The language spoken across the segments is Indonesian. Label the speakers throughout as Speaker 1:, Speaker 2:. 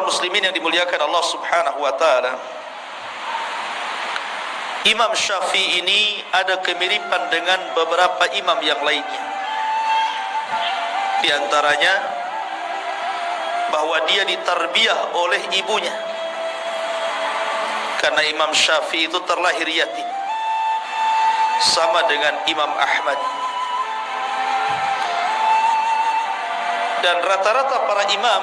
Speaker 1: Ma'asyiral muslimin yang dimuliakan Allah Subhanahu wa taala, Imam Syafi'i ini ada kemiripan dengan beberapa imam yang lainnya. Di antaranya bahwa dia ditarbiyah oleh ibunya, karena Imam Syafi'i itu terlahir yatim, sama dengan Imam Ahmad. Dan rata-rata para imam,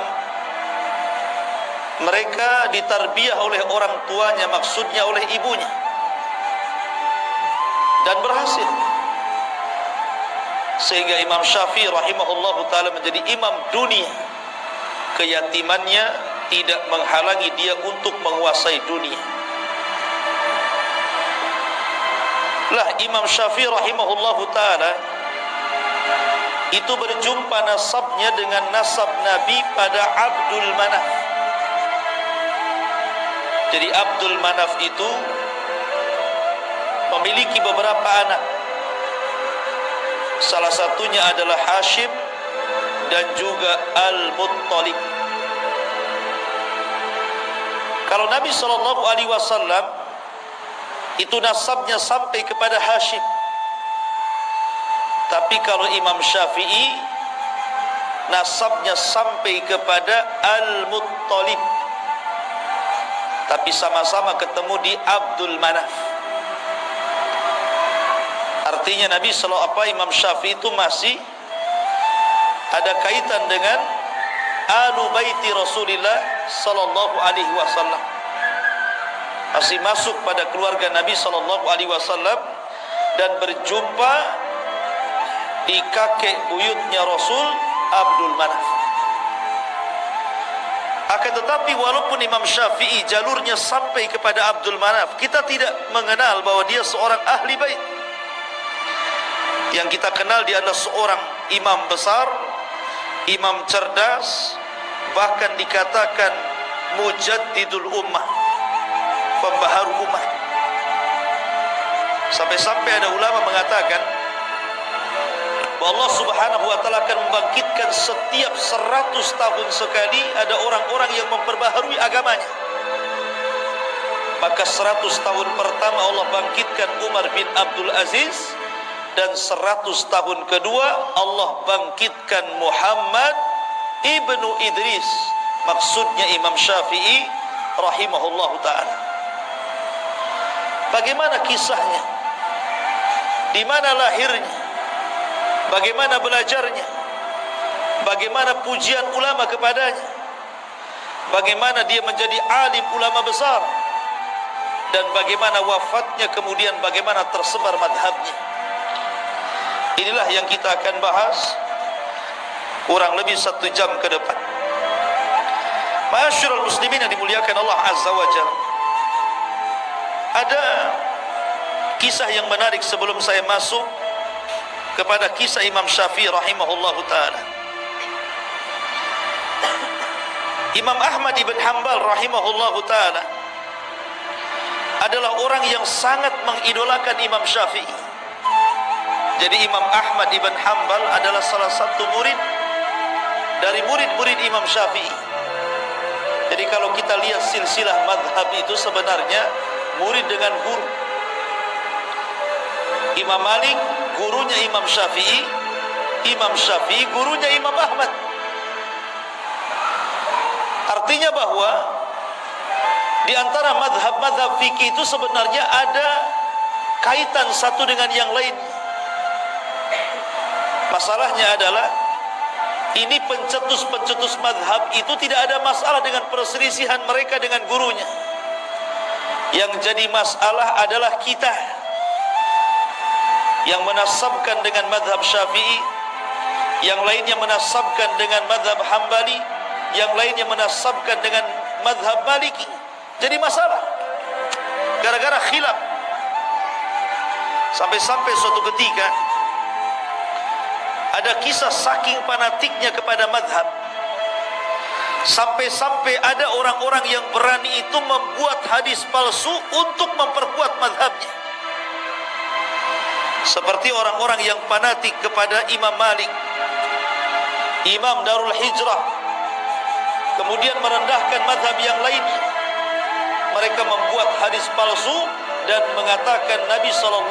Speaker 1: mereka ditarbiyah oleh orang tuanya, maksudnya oleh ibunya, dan berhasil. Sehingga Imam Syafi'i rahimahullah ta'ala menjadi imam dunia. Keyatimannya tidak menghalangi dia untuk menguasai dunia. Lah Imam Syafi'i rahimahullah ta'ala itu berjumpa nasabnya dengan nasab Nabi pada Abdul Manaf. Jadi Abdul Manaf itu memiliki beberapa anak. Salah satunya adalah Hashim dan juga Al-Muttalib. Kalau Nabi SAW itu nasabnya sampai kepada Hashim. Tapi kalau Imam Syafi'i nasabnya sampai kepada Al-Muttalib, tapi sama-sama ketemu di Abdul Manaf. Artinya Nabi Imam Syafi'i itu masih ada kaitan dengan Alu Baiti Rasulullah sallallahu alaihi wasallam. Masih masuk pada keluarga Nabi sallallahu alaihi wasallam dan berjumpa di kakek buyutnya Rasul, Abdul Manaf. Akan tetapi walaupun Imam Syafi'i jalurnya sampai kepada Abdul Manaf, kita tidak mengenal bahwa dia seorang ahli bait. Yang kita kenal dia adalah seorang imam besar, imam cerdas, bahkan dikatakan mujaddidul ummah, pembaharu umat. Sampai-sampai ada ulama mengatakan bahwa Allah Subhanahu wa taala akan membangkitkan setiap 100 tahun sekali ada orang-orang yang memperbaharui agamanya. Maka 100 tahun pertama Allah bangkitkan Umar bin Abdul Aziz, dan 100 tahun kedua Allah bangkitkan Muhammad ibnu Idris, maksudnya Imam Syafi'i rahimahullahu ta'ala. Bagaimana kisahnya? Di mana lahirnya? Bagaimana belajarnya? Bagaimana pujian ulama kepadanya? Bagaimana dia menjadi alim ulama besar? Dan bagaimana wafatnya, kemudian bagaimana tersebar madhabnya? Inilah yang kita akan bahas kurang lebih 1 jam ke depan. Ma'asyiral muslimin yang dimuliakan Allah Azza wa Jalla, ada kisah yang menarik sebelum saya masuk kepada kisah Imam Syafi'i rahimahullahu ta'ala. Imam Ahmad ibn Hanbal rahimahullahu ta'ala adalah orang yang sangat mengidolakan Imam Syafi'i. Jadi Imam Ahmad ibn Hanbal adalah salah satu murid dari murid-murid Imam Syafi'i. Jadi kalau kita lihat silsilah madhab itu sebenarnya murid dengan guru. Imam Malik gurunya Imam Syafi'i, Imam Syafi'i gurunya Imam Ahmad. Artinya bahwa di antara madhab-madhab fikih itu sebenarnya ada kaitan satu dengan yang lain. Masalahnya adalah ini pencetus-pencetus madhab itu tidak ada masalah dengan perselisihan mereka dengan gurunya. Yang jadi masalah adalah kita yang menasabkan dengan madhab Syafi'i, yang lainnya menasabkan dengan madhab Hambali, yang lainnya menasabkan dengan madhab Maliki. Jadi masalah gara-gara khilaf. Sampai-sampai suatu ketika ada kisah saking fanatiknya kepada madhab, sampai-sampai ada orang-orang yang berani itu membuat hadis palsu untuk memperkuat madhabnya. Seperti orang-orang yang fanatik kepada Imam Malik, Imam Darul Hijrah, kemudian merendahkan mazhab yang lainnya. Mereka membuat hadis palsu dan mengatakan Nabi SAW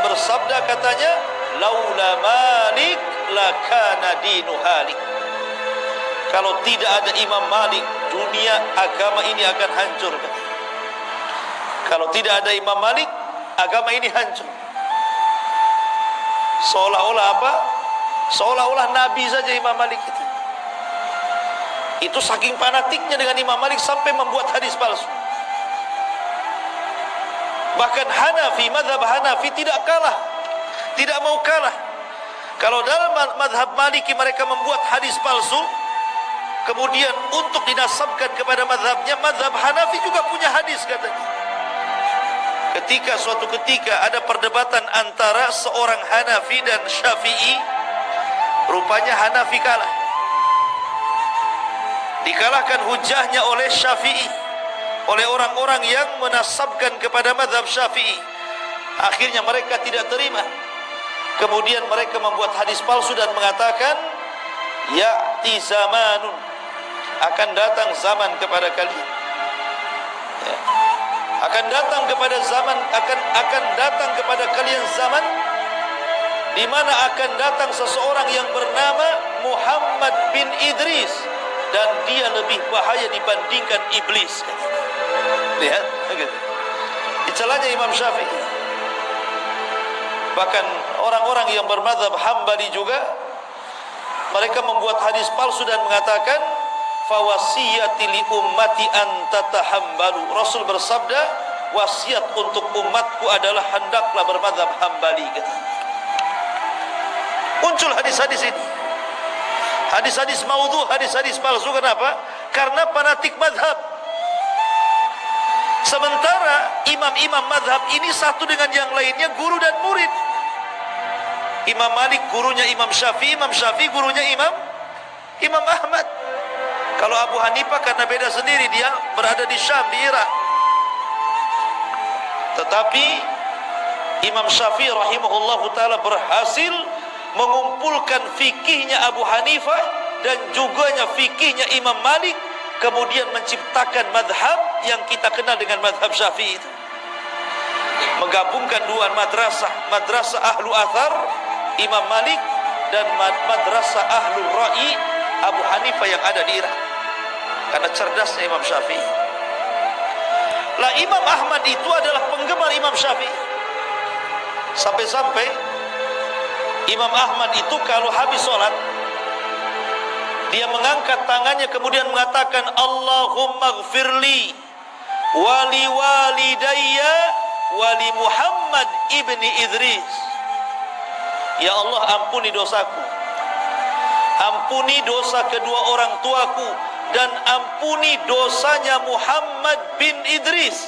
Speaker 1: bersabda, katanya, laula Malik lakana dinu halik. Kalau tidak ada Imam Malik, dunia agama ini akan hancur. Kalau tidak ada Imam Malik, agama ini hancur. Seolah-olah apa? Seolah-olah Nabi saja Imam Malik itu. Itu saking fanatiknya dengan Imam Malik sampai membuat hadis palsu. Bahkan Hanafi, mazhab Hanafi tidak kalah, tidak mau kalah. Kalau dalam mazhab Maliki mereka membuat hadis palsu, kemudian untuk dinasabkan kepada mazhabnya, mazhab Hanafi juga punya hadis katanya. Suatu ketika ada perdebatan antara seorang Hanafi dan Syafi'i, rupanya Hanafi kalah. Dikalahkan hujahnya oleh Syafi'i, oleh orang-orang yang menasabkan kepada mazhab Syafi'i. Akhirnya mereka tidak terima. Kemudian mereka membuat hadis palsu dan mengatakan, ya'ti zamanun, akan datang zaman kepada kalian. Ya. Akan datang kepada zaman, akan datang kepada kalian zaman di mana akan datang seseorang yang bernama Muhammad bin Idris, dan dia lebih bahaya dibandingkan iblis. Lihat, begitu. Dicelanya Imam Syafi'i. Bahkan orang-orang yang bermadzhab Hambali juga, mereka membuat hadis palsu dan mengatakan, fawasiyati li ummati an tatahambalu. Rasul bersabda, wasiat untuk umatku adalah hendaklah bermadzhab Hambali. Muncul hadis-hadis ini, hadis-hadis maudhu, hadis-hadis palsu. Kenapa? Karena fanatik mazhab. Sementara imam-imam mazhab ini satu dengan yang lainnya guru dan murid. Imam Malik gurunya Imam Syafi'i, Imam Syafi'i gurunya Imam Ahmad. Kalau Abu Hanifah karena beda sendiri, dia berada di Syam, di Irak. Tetapi Imam Syafi'i rahimahullahu ta'ala berhasil mengumpulkan fikihnya Abu Hanifah dan juga fikihnya Imam Malik, kemudian menciptakan madhab yang kita kenal dengan madhab Syafi'i itu. Menggabungkan dua madrasah, madrasah ahlu athar Imam Malik dan madrasah ahlu ra'i Abu Hanifah yang ada di Irak. Karena cerdasnya Imam Syafi'i. Lah Imam Ahmad itu adalah penggemar Imam Syafi'i. Sampai-sampai Imam Ahmad itu kalau habis sholat, dia mengangkat tangannya kemudian mengatakan, Allahumma gfirli wali walidayya wali Muhammad ibni Idris. Ya Allah, ampuni dosaku, ampuni dosa kedua orang tuaku, dan ampuni dosanya Muhammad bin Idris.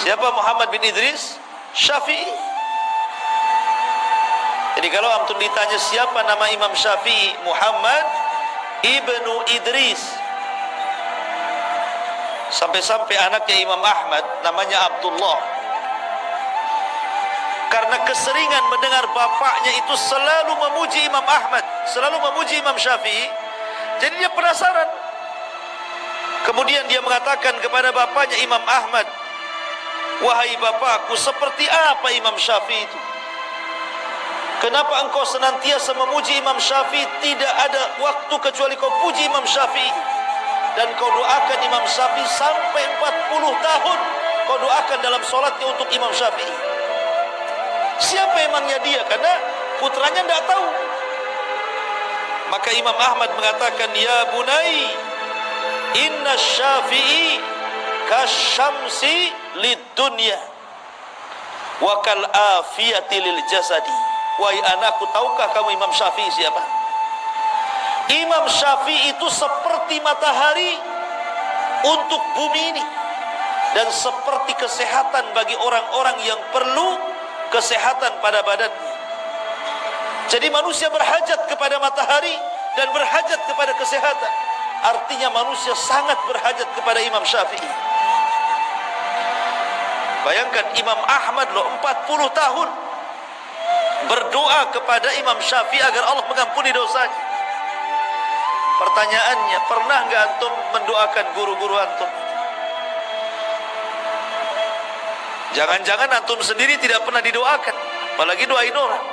Speaker 1: Siapa Muhammad bin Idris? Syafi'i. Jadi kalau antum ditanya siapa nama Imam Syafi'i, Muhammad ibnu Idris. Sampai-sampai anaknya Imam Ahmad namanya Abdullah, karena keseringan mendengar bapaknya itu selalu memuji Imam Ahmad, selalu memuji Imam Syafi'i, jadi dia penasaran. Kemudian dia mengatakan kepada bapaknya Imam Ahmad, wahai bapakku, seperti apa Imam Syafi'i itu? Kenapa engkau senantiasa memuji Imam Syafi'i? Tidak ada waktu kecuali kau puji Imam Syafi'i, dan kau doakan Imam Syafi'i sampai 40 tahun. Kau doakan dalam solatnya untuk Imam Syafi'i. Siapa emangnya dia? Karena putranya tidak tahu. Maka Imam Ahmad mengatakan, ya bunai, inna Syafi'i kasyamsi lid dunya wa kal afiyati lil jasadi. Wahai anakku, tahukah kamu Imam Syafi'i siapa? Imam Syafi'i itu seperti matahari untuk bumi ini, dan seperti kesehatan bagi orang-orang yang perlu kesehatan pada badannya. Jadi manusia berhajat kepada matahari dan berhajat kepada kesehatan. Artinya manusia sangat berhajat kepada Imam Syafi'i. Bayangkan Imam Ahmad loh 40 tahun berdoa kepada Imam Syafi'i agar Allah mengampuni dosanya. Pertanyaannya, pernah nggak antum mendoakan guru-guru antum? Jangan-jangan antum sendiri tidak pernah didoakan, apalagi doain orang.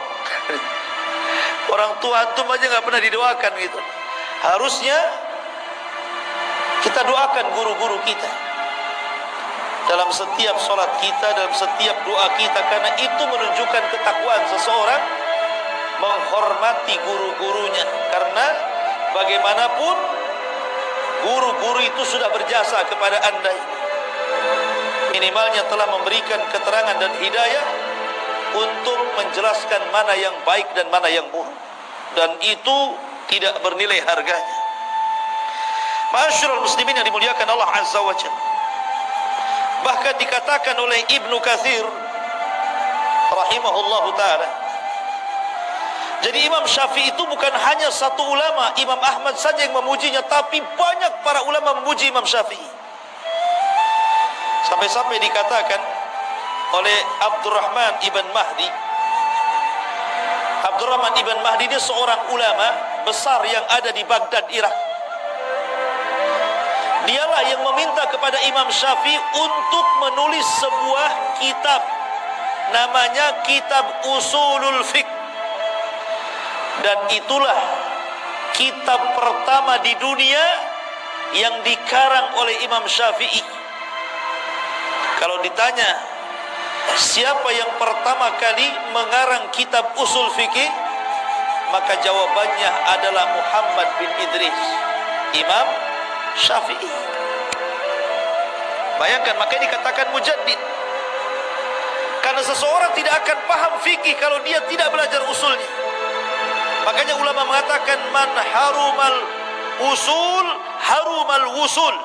Speaker 1: Orang tua antum aja nggak pernah didoakan gitu. Harusnya kita doakan guru-guru kita dalam setiap sholat kita, dalam setiap doa kita, karena itu menunjukkan ketakwaan seseorang menghormati guru-gurunya. Karena bagaimanapun guru-guru itu sudah berjasa kepada anda, minimalnya telah memberikan keterangan dan hidayah untuk menjelaskan mana yang baik dan mana yang buruk, dan itu tidak bernilai harganya. Ma'asyiral muslimin yang dimuliakan Allah Azza wa Jalla, bahkan dikatakan oleh Ibnu Katsir rahimahullahu ta'ala, jadi Imam Syafi'i itu bukan hanya satu ulama, Imam Ahmad saja yang memujinya, tapi banyak para ulama memuji Imam Syafi'i. Sampai-sampai dikatakan oleh Abdurrahman ibn Mahdi. Abdurrahman ibn Mahdi dia seorang ulama besar yang ada di Baghdad, Irak. Dialah yang meminta kepada Imam Syafi'i untuk menulis sebuah kitab, namanya Kitab Usulul Fiqh. Dan itulah kitab pertama di dunia yang dikarang oleh Imam Syafi'i. Kalau ditanya siapa yang pertama kali mengarang kitab usul fikih, maka jawabannya adalah Muhammad bin Idris, Imam Syafi'i. Bayangkan, makanya dikatakan mujaddid. Karena seseorang tidak akan paham fikih kalau dia tidak belajar usulnya. Makanya ulama mengatakan man harumal usul harumal wusul.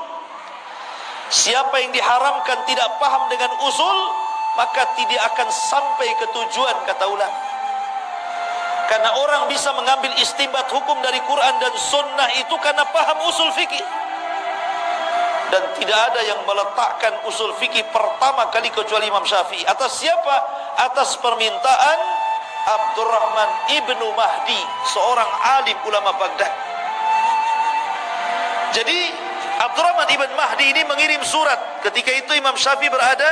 Speaker 1: Siapa yang diharamkan tidak paham dengan usul, maka tidak akan sampai ke tujuan, kata ulama. Karena orang bisa mengambil istinbat hukum dari Quran dan sunnah itu karena paham usul fikih. Dan tidak ada yang meletakkan usul fikih pertama kali kecuali Imam Syafi'i. Atas siapa? Atas permintaan Abdurrahman ibnu Mahdi, seorang alim ulama Baghdad. Jadi Abdurrahman ibn Mahdi ini mengirim surat. Ketika itu Imam Syafi'i berada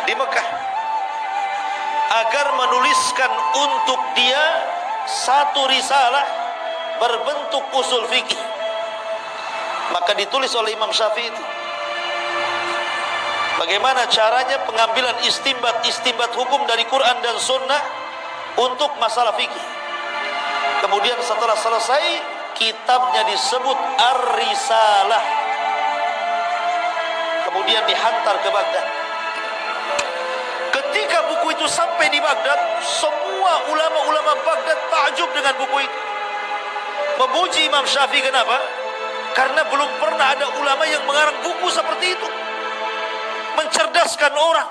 Speaker 1: di Mekah, agar menuliskan untuk dia satu risalah berbentuk usul fikih. Maka ditulis oleh Imam Syafi'i itu bagaimana caranya pengambilan istinbat hukum dari Quran dan Sunnah untuk masalah fikih. Kemudian setelah selesai, kitabnya disebut Ar-Risalah. Kemudian dihantar ke Baghdad. Ketika buku itu sampai di Baghdad, semua ulama-ulama Baghdad takjub dengan buku itu, memuji Imam Syafi'i. Kenapa? Karena belum pernah ada ulama yang mengarang buku seperti itu, mencerdaskan orang,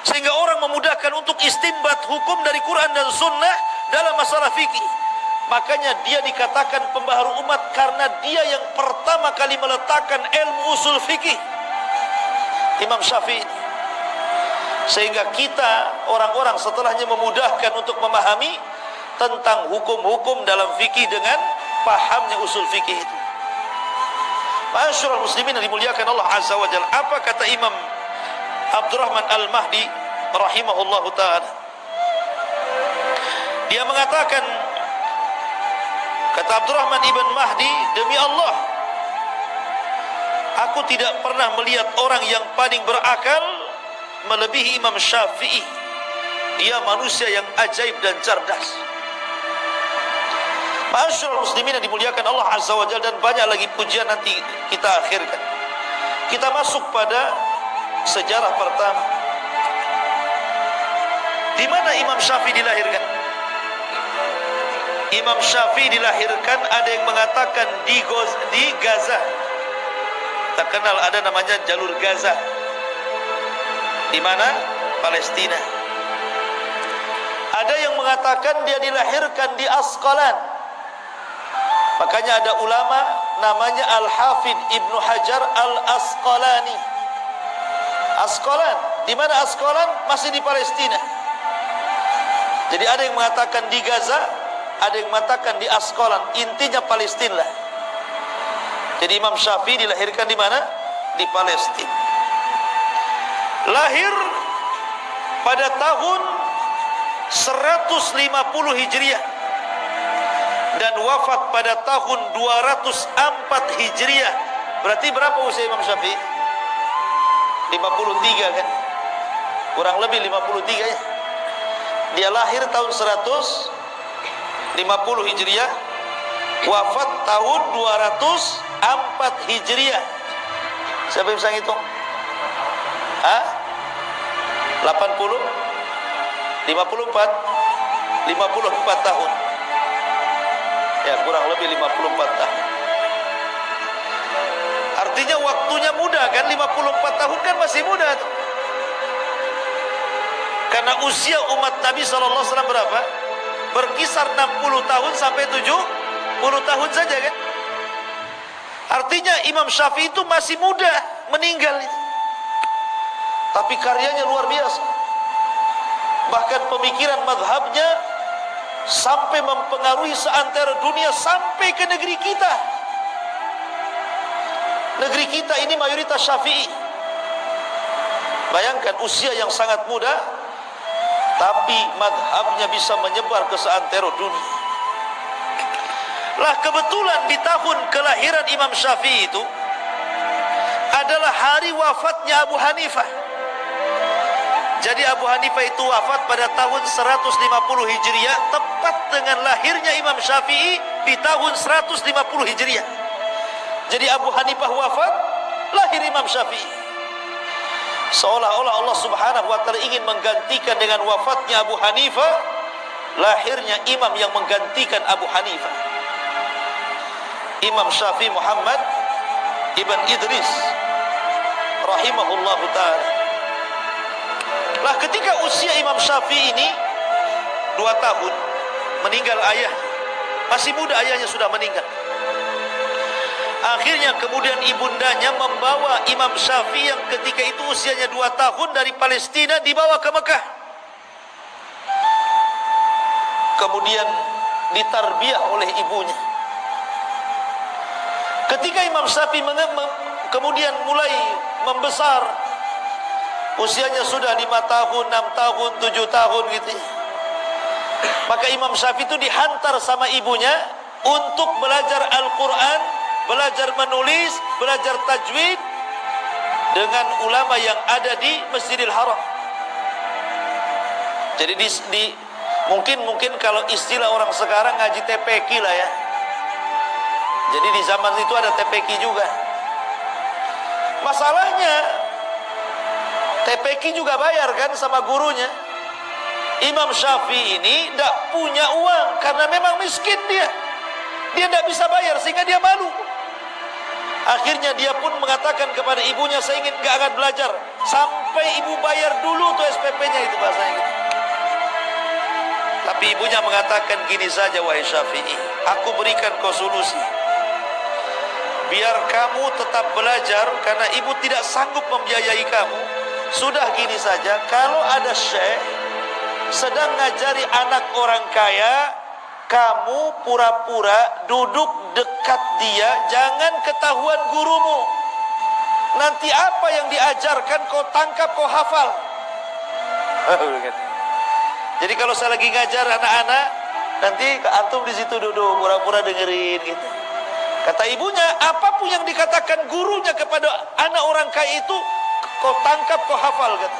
Speaker 1: sehingga orang memudahkan untuk istinbat hukum dari Quran dan Sunnah dalam masalah fikih. Makanya dia dikatakan pembaharu umat karena dia yang pertama kali meletakkan ilmu usul fikih, Imam Syafi'i. Sehingga kita orang-orang setelahnya memudahkan untuk memahami tentang hukum-hukum dalam fikih dengan pahamnya usul fikih itu. Ma'asyiral muslimin yang dimuliakan Allah Azza wa Jalla, apa kata Imam Abdurrahman Al-Mahdi rahimahullahu ta'ala? Dia mengatakan, kata Abdurrahman ibn Mahdi, demi Allah, aku tidak pernah melihat orang yang paling berakal melebihi Imam Syafi'i. Dia manusia yang ajaib dan cerdas. Ma'asyiral muslimin yang dimuliakan Allah Azza wa Jalla, dan banyak lagi pujian nanti kita akhirkan. Kita masuk pada sejarah pertama. Di mana Imam Syafi'i dilahirkan? Imam Syafi'i dilahirkan, ada yang mengatakan di Gaza. Terkenal ada namanya jalur Gaza. Di mana? Palestina. Ada yang mengatakan dia dilahirkan di Asqalan. Makanya ada ulama namanya Al-Hafidh Ibnu Hajar Al-Asqalani. Asqalan, di mana Asqalan? Masih di Palestina. Jadi ada yang mengatakan di Gaza, ada yang mengatakan di Asqalan, intinya Palestina lah. Jadi Imam Syafi'i dilahirkan di mana? Di Palestina. Lahir pada tahun 150 Hijriah dan wafat pada tahun 204 Hijriah. Berarti berapa usia Imam Syafi'i? 53 kan? Kurang lebih 53 ya. Dia lahir tahun 150 Hijriah, wafat tahun 204 Hijriah. Siapa yang bisa ngitung? 80? 54? 54 tahun. Ya, kurang lebih 54 tahun. Artinya waktunya muda kan, 54 tahun kan masih muda tuh. Karena usia umat Nabi SAW berapa? Berkisar 60 tahun sampai 70 tahun saja kan. Artinya Imam Syafi'i itu masih muda meninggal itu. Tapi karyanya luar biasa. Bahkan pemikiran madhabnya sampai mempengaruhi seantero dunia, sampai ke negeri kita. Negeri kita ini mayoritas Syafi'i. Bayangkan usia yang sangat muda, tapi madhabnya bisa menyebar ke seantero dunia. Lah kebetulan di tahun kelahiran Imam Syafi'i itu adalah hari wafatnya Abu Hanifah. Jadi Abu Hanifah itu wafat pada tahun 150 Hijriah, tepat dengan lahirnya Imam Syafi'i di tahun 150 Hijriah. Jadi Abu Hanifah wafat, lahir Imam Syafi'i. Seolah-olah Allah Subhanahu wa ta'ala ingin menggantikan dengan wafatnya Abu Hanifah, lahirnya imam yang menggantikan Abu Hanifah. Imam Syafi'i Muhammad Ibn Idris rahimahullahu ta'ala. Lah ketika usia Imam Syafi'i ini 2 tahun, meninggal ayah. Masih muda ayahnya sudah meninggal. Akhirnya kemudian ibundanya membawa Imam Syafi'i yang ketika itu usianya 2 tahun dari Palestina dibawa ke Mekah. Kemudian ditarbiyah oleh ibunya. Ketika Imam Syafi'i kemudian mulai membesar, usianya sudah 5 tahun, 6 tahun, 7 tahun gitu. Maka Imam Syafi'i itu dihantar sama ibunya untuk belajar Al-Quran, belajar menulis, belajar tajwid dengan ulama yang ada di Masjidil Haram. Jadi mungkin kalau istilah orang sekarang ngaji TPQ lah ya. Jadi di zaman itu ada TPQ juga. Masalahnya TPQ juga bayar kan sama gurunya. Imam Syafi'i ini tidak punya uang karena memang miskin dia. Dia tidak bisa bayar sehingga dia malu. Akhirnya dia pun mengatakan kepada ibunya, saya ingin gak akan belajar sampai ibu bayar dulu tuh SPP-nya, itu bahasanya gitu. Tapi ibunya mengatakan, gini saja wahai Syafi'i, aku berikan kau solusi. Biar kamu tetap belajar karena ibu tidak sanggup membiayai kamu. Sudah gini saja, kalau ada syekh sedang ngajari anak orang kaya, kamu pura-pura duduk dekat dia, jangan ketahuan gurumu. Nanti apa yang diajarkan kau tangkap, kau hafal. Jadi kalau saya lagi ngajar anak-anak, nanti antum di situ duduk pura-pura dengerin gitu. Kata ibunya, apapun yang dikatakan gurunya kepada anak orang kaya itu, kau tangkap, kau hafal kata.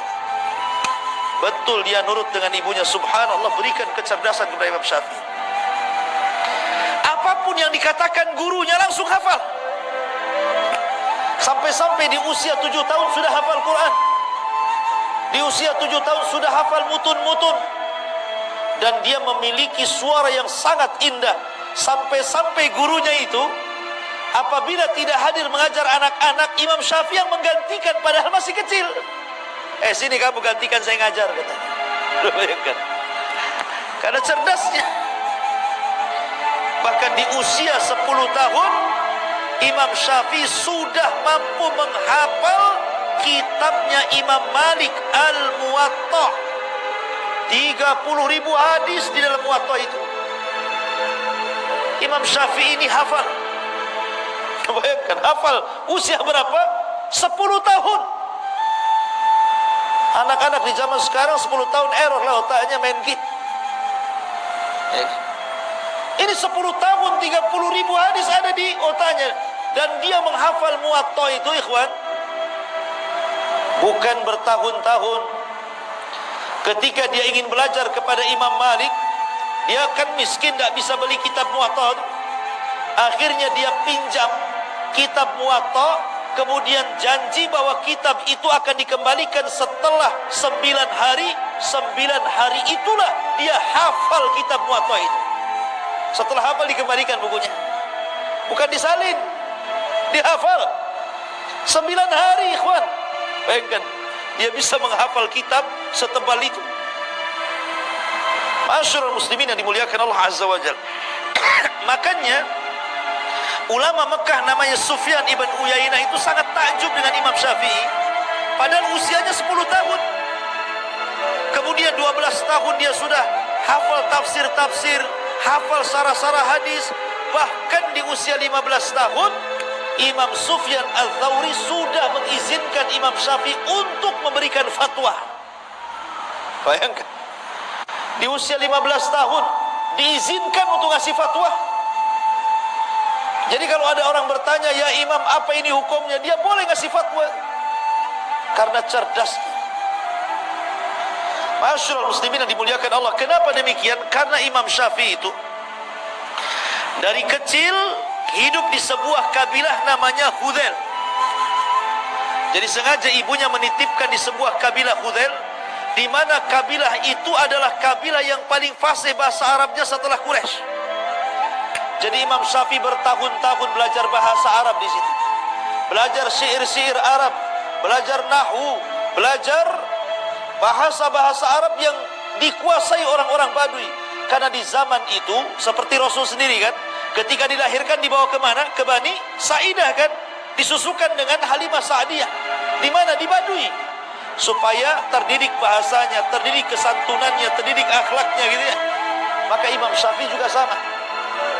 Speaker 1: Betul dia nurut dengan ibunya. Subhanallah, berikan kecerdasan kepada Imam Syafi'i. Apapun yang dikatakan gurunya langsung hafal. Sampai-sampai di usia 7 tahun sudah hafal Quran. Di usia 7 tahun sudah hafal mutun-mutun. Dan dia memiliki suara yang sangat indah. Sampai-sampai gurunya itu apabila tidak hadir mengajar anak-anak, Imam Syafi'i yang menggantikan padahal masih kecil. Sini kamu gantikan saya ngajar kata. Bayangkan. Karena cerdasnya. Bahkan di usia 10 tahun Imam Syafi'i sudah mampu menghafal kitabnya Imam Malik Al-Muwatta. 30.000 hadis di dalam Muwatta itu. Imam Syafi'i ini hafal. Bayangkan, hafal usia berapa? 10 tahun. Anak-anak di zaman sekarang 10 tahun error lah otaknya, main game. Ini 10 tahun 30.000 hadis ada di otaknya. Dan dia menghafal Muwatta itu, ikhwan, bukan bertahun-tahun. Ketika dia ingin belajar kepada Imam Malik, dia kan miskin, tak bisa beli kitab Muwatta. Akhirnya dia pinjam kitab Muwatta, kemudian janji bahwa kitab itu akan dikembalikan setelah 9 hari. 9 hari itulah dia hafal kitab Muwatta itu. Setelah hafal dikembalikan bukunya, bukan disalin, dihafal 9 hari, ikhwan. Bayangkan, dia bisa menghafal kitab setebal itu. Masyarul muslimin yang dimuliakan Allah Azza wa Jalla. Makanya ulama Mekah namanya Sufyan ibn Uyainah itu sangat takjub dengan Imam Syafi'i, padahal usianya 10 tahun. Kemudian 12 tahun dia sudah hafal tafsir-tafsir, hafal sarah-sarah hadis. Bahkan di usia 15 tahun Imam Sufyan Al-Thawri sudah mengizinkan Imam Syafi'i untuk memberikan fatwa. Bayangkan, di usia 15 tahun diizinkan untuk ngasih fatwa. Jadi kalau ada orang bertanya, ya Imam apa ini hukumnya, dia boleh ngasih fatwa karena cerdasnya. Masyarul muslimin yang dimuliakan Allah. Kenapa demikian? Karena Imam Syafi'i itu dari kecil hidup di sebuah kabilah namanya Hudzail. Jadi sengaja ibunya menitipkan di sebuah kabilah Hudzail, di mana kabilah itu adalah kabilah yang paling fasih bahasa Arabnya setelah Quraisy. Jadi Imam Syafi'i bertahun-tahun belajar bahasa Arab di situ. Belajar syair-syair Arab, belajar nahwu, belajar bahasa-bahasa Arab yang dikuasai orang-orang Badui. Karena di zaman itu seperti Rasul sendiri kan, ketika dilahirkan dibawa kemana? Ke Bani Sa'idah kan, disusukan dengan Halimah Sa'diyah. Di mana? Di Badui. Supaya terdidik bahasanya, terdidik kesantunannya, terdidik akhlaknya gitu ya. Maka Imam Syafi'i juga sama,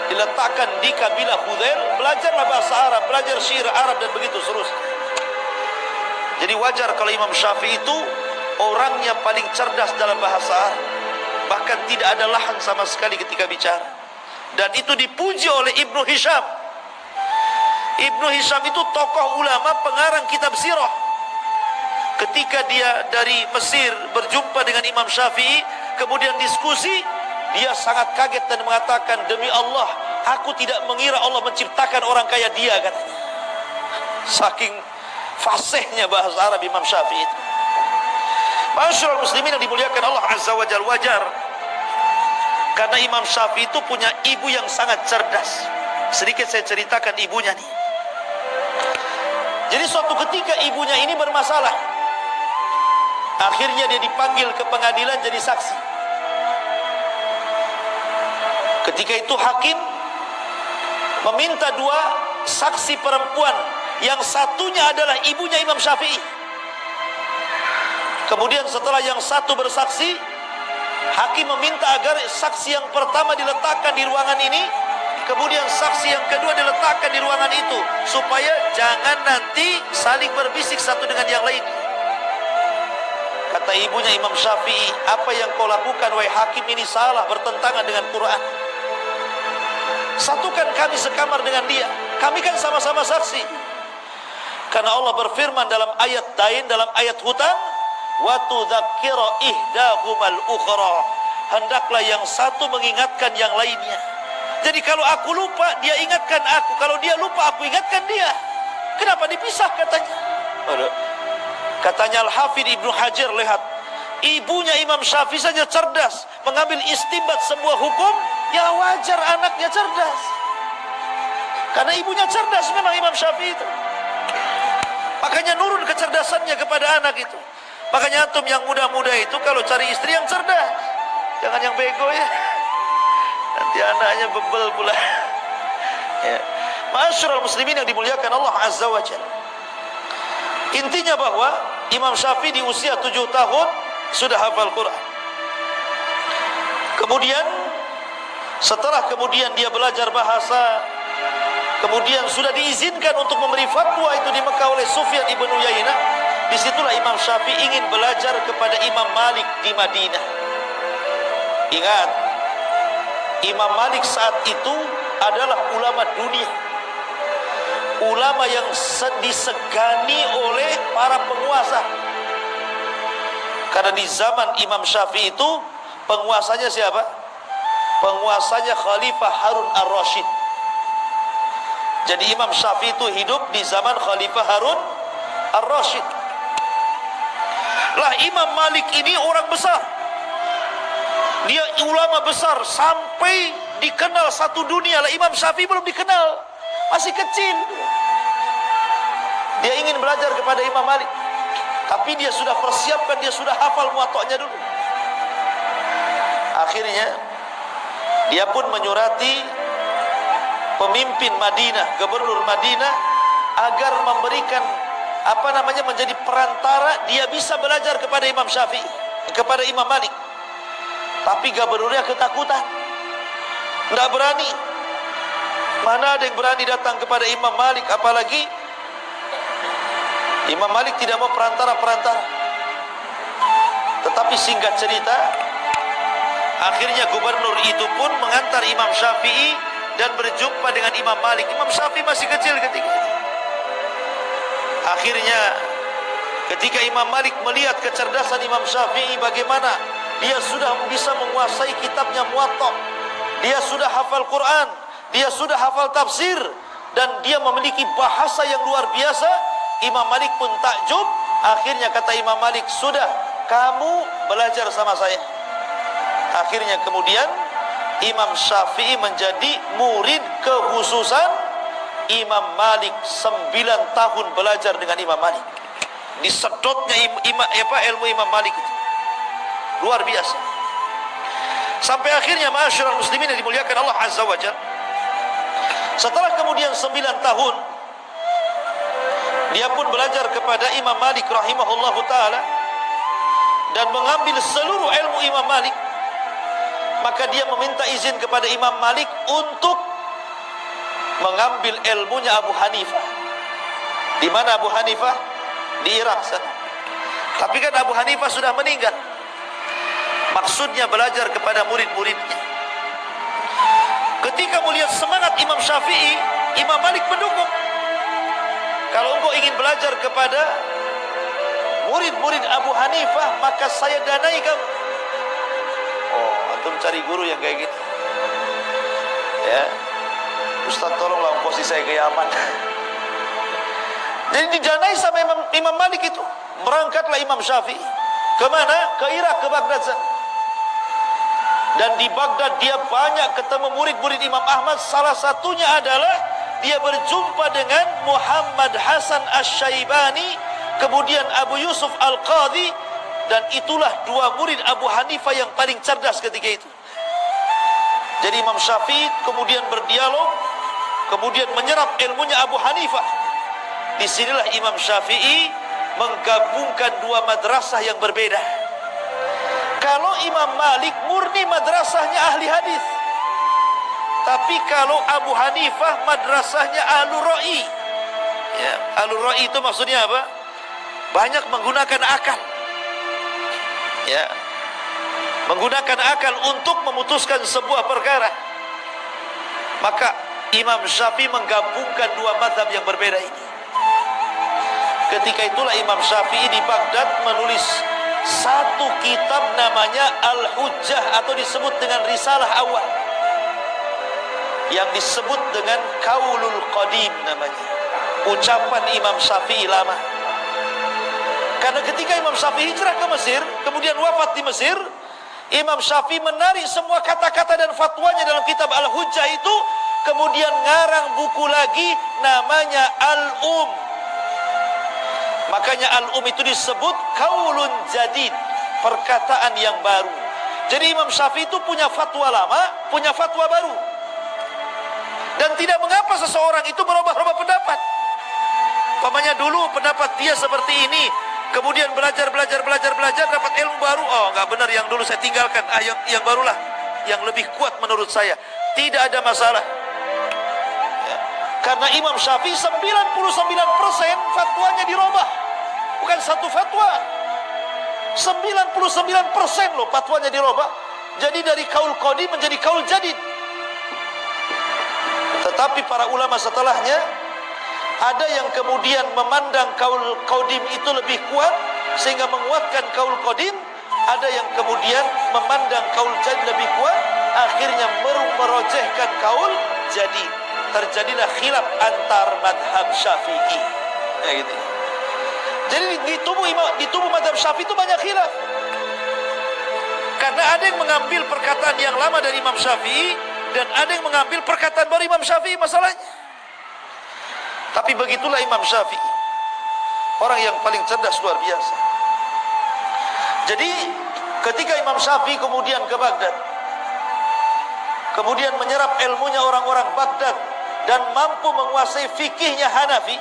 Speaker 1: diletakkan di kabilah Hudzail, belajarlah bahasa Arab, belajar syair Arab dan begitu seterusnya. Jadi wajar kalau Imam Syafi'i itu orangnya paling cerdas dalam bahasa Arab. Bahkan tidak ada lahan sama sekali ketika bicara. Dan itu dipuji oleh Ibnu Hisham. Ibnu Hisham itu tokoh ulama pengarang kitab sirah. Ketika dia dari Mesir berjumpa dengan Imam Syafi'i, kemudian diskusi, dia sangat kaget dan mengatakan, demi Allah, aku tidak mengira Allah menciptakan orang kayak dia, katanya. Saking fasihnya bahasa Arab Imam Syafi'i itu. Masyarul muslimin yang dimuliakan Allah Azza wa Jalla, wajar karena Imam Syafi'i itu punya ibu yang sangat cerdas. Sedikit saya ceritakan ibunya nih. Jadi suatu ketika ibunya ini bermasalah. Akhirnya dia dipanggil ke pengadilan jadi saksi. Ketika itu hakim meminta 2 saksi perempuan, yang satunya adalah ibunya Imam Syafi'i. Kemudian setelah yang satu bersaksi, hakim meminta agar saksi yang pertama diletakkan di ruangan ini, kemudian saksi yang kedua diletakkan di ruangan itu, supaya jangan nanti saling berbisik satu dengan yang lain. Kata ibunya Imam Syafi'i, apa yang kau lakukan wahai hakim ini salah, bertentangan dengan Quran. Satukan kami sekamar dengan dia, kami kan sama-sama saksi. Karena Allah berfirman dalam ayat lain, dalam ayat hutang, wa tudzakkira ihdahumal ukhra, hendaklah yang satu mengingatkan yang lainnya. Jadi kalau aku lupa, dia ingatkan aku, kalau dia lupa, aku ingatkan dia. Kenapa dipisah katanya? Katanya Al-Hafidh Ibnu Hajar, lihat, ibunya Imam Syafi'i saja cerdas mengambil istinbat sebuah hukum, ya wajar anaknya cerdas. Karena ibunya cerdas memang Imam Syafi'i itu. Makanya nurun kecerdasannya kepada anak itu. Makanya antum yang muda-muda itu kalau cari istri yang cerdas, jangan yang bego ya. Nanti anaknya bebel pula. Ya. Masyarul muslimin yang dimuliakan Allah Azza wa Jalla. Intinya bahwa Imam Syafi'i di usia 7 tahun sudah hafal Quran. Kemudian Setelah kemudian dia belajar bahasa, kemudian sudah diizinkan untuk memberi fatwa itu di Mekah oleh Sufyan ibn Uyainah. Disitulah Imam Syafi'i ingin belajar kepada Imam Malik di Madinah. Ingat, Imam Malik saat itu adalah ulama dunia, ulama yang disegani oleh para penguasa. Karena di zaman Imam Syafi'i itu penguasanya siapa? Penguasanya Khalifah Harun ar-Rasyid. Jadi Imam Syafi'i itu hidup di zaman Khalifah Harun ar-Rasyid. Lah Imam Malik ini orang besar, dia ulama besar sampai dikenal satu dunia. Lah Imam Syafi'i belum dikenal, masih kecil. Dia ingin belajar kepada Imam Malik, tapi dia sudah persiapkan, dia sudah hafal muwatta'nya dulu. Akhirnya dia pun menyurati pemimpin Madinah, gubernur Madinah, agar memberikan menjadi perantara dia bisa belajar kepada Imam Syafi'i, kepada Imam Malik. Tapi gubernurnya ketakutan, tidak berani. Mana ada yang berani datang kepada Imam Malik, apalagi Imam Malik tidak mau perantara-perantara. Tetapi singkat cerita, akhirnya gubernur itu pun mengantar Imam Syafi'i dan berjumpa dengan Imam Malik. Imam Syafi'i masih kecil ketika itu. Akhirnya ketika Imam Malik melihat kecerdasan Imam Syafi'i, bagaimana dia sudah bisa menguasai kitabnya Muwatta', dia sudah hafal Quran, dia sudah hafal tafsir, dan dia memiliki bahasa yang luar biasa, Imam Malik pun takjub. Akhirnya kata Imam Malik, sudah, kamu belajar sama saya. Akhirnya kemudian Imam Syafi'i menjadi murid kekhususan Imam Malik. 9 tahun belajar dengan Imam Malik. Disedotnya ilmu Imam Malik itu luar biasa. Sampai akhirnya ma'asyiral muslimin yang dimuliakan Allah Azza wa Jalla, setelah kemudian 9 tahun dia pun belajar kepada Imam Malik rahimahullahu ta'ala dan mengambil seluruh ilmu Imam Malik. Maka dia meminta izin kepada Imam Malik untuk mengambil ilmunya Abu Hanifah. Di mana Abu Hanifah? Di Irak sana. Tapi kan Abu Hanifah sudah meninggal. Maksudnya belajar kepada murid-muridnya. Ketika melihat semangat Imam Syafi'i, Imam Malik mendukung. Kalau engkau ingin belajar kepada murid-murid Abu Hanifah, maka saya danai kamu. Oh, antum cari guru yang kayak gitu. Ya, Ustaz tolonglah posisi saya ke Yaman. Jadi didanai sama Imam Malik itu. Berangkatlah Imam Syafi'i. Kemana? Ke Irak, ke Baghdad. Dan di Baghdad dia banyak ketemu murid-murid Imam Ahmad. Salah satunya adalah dia berjumpa dengan Muhammad Hasan Asy-Syaibani, kemudian Abu Yusuf Al-Qadhi, dan itulah 2 murid Abu Hanifah yang paling cerdas ketika itu. Jadi Imam Syafi'i kemudian berdialog, kemudian menyerap ilmunya Abu Hanifah. Disinilah Imam Syafi'i menggabungkan 2 madrasah yang berbeda. Kalau Imam Malik murni madrasahnya ahli hadis, tapi kalau Abu Hanifah madrasahnya Ahlur Ra'i. Ya, Ahlur Ra'i itu maksudnya apa? Banyak menggunakan akal. Ya, menggunakan akal untuk memutuskan sebuah perkara. Maka Imam Syafi'i menggabungkan 2 mazhab yang berbeda ini. Ketika itulah Imam Syafi'i di Baghdad menulis satu kitab namanya Al-Hujjah, atau disebut dengan Risalah Awal, yang disebut dengan Qaulul Qadim namanya, ucapan Imam Syafi'i lama. Karena ketika Imam Syafi'i hijrah ke Mesir, kemudian wafat di Mesir, Imam Syafi'i menarik semua kata-kata dan fatwanya dalam kitab Al-Hujjah itu, kemudian ngarang buku lagi namanya Al-Um. Makanya Al-Um itu disebut Qaulun Jadid, perkataan yang baru. Jadi Imam Syafi'i itu punya fatwa lama, punya fatwa baru. Dan tidak mengapa seseorang itu berubah-ubah pendapat. Pamannya dulu pendapat dia seperti ini, kemudian belajar dapat ilmu baru. Oh, enggak benar yang dulu saya tinggalkan. Yang barulah. yang lebih kuat menurut saya. Tidak ada masalah. Ya. Karena Imam Syafi'i 99% fatwanya dirubah. Bukan satu fatwa. 99% loh fatwanya dirubah. Jadi dari kaul qadim menjadi kaul jadid. Tetapi para ulama setelahnya ada yang kemudian memandang kaul qadim itu lebih kuat sehingga menguatkan kaul qadim, ada yang kemudian memandang kaul jadid lebih kuat akhirnya merojehkan kaul jadid. Terjadilah khilaf antar madhab Syafi'i. Ya gitu. Jadi di tubuh madhab Syafi'i itu banyak khilaf. Karena ada yang mengambil perkataan yang lama dari Imam Syafi'i dan ada yang mengambil perkataan baru Imam Syafi'i masalahnya. Tapi begitulah Imam Syafi'i. Orang yang paling cerdas luar biasa. Jadi ketika Imam Syafi'i kemudian ke Baghdad, kemudian menyerap ilmunya orang-orang Baghdad dan mampu menguasai fikihnya Hanafi,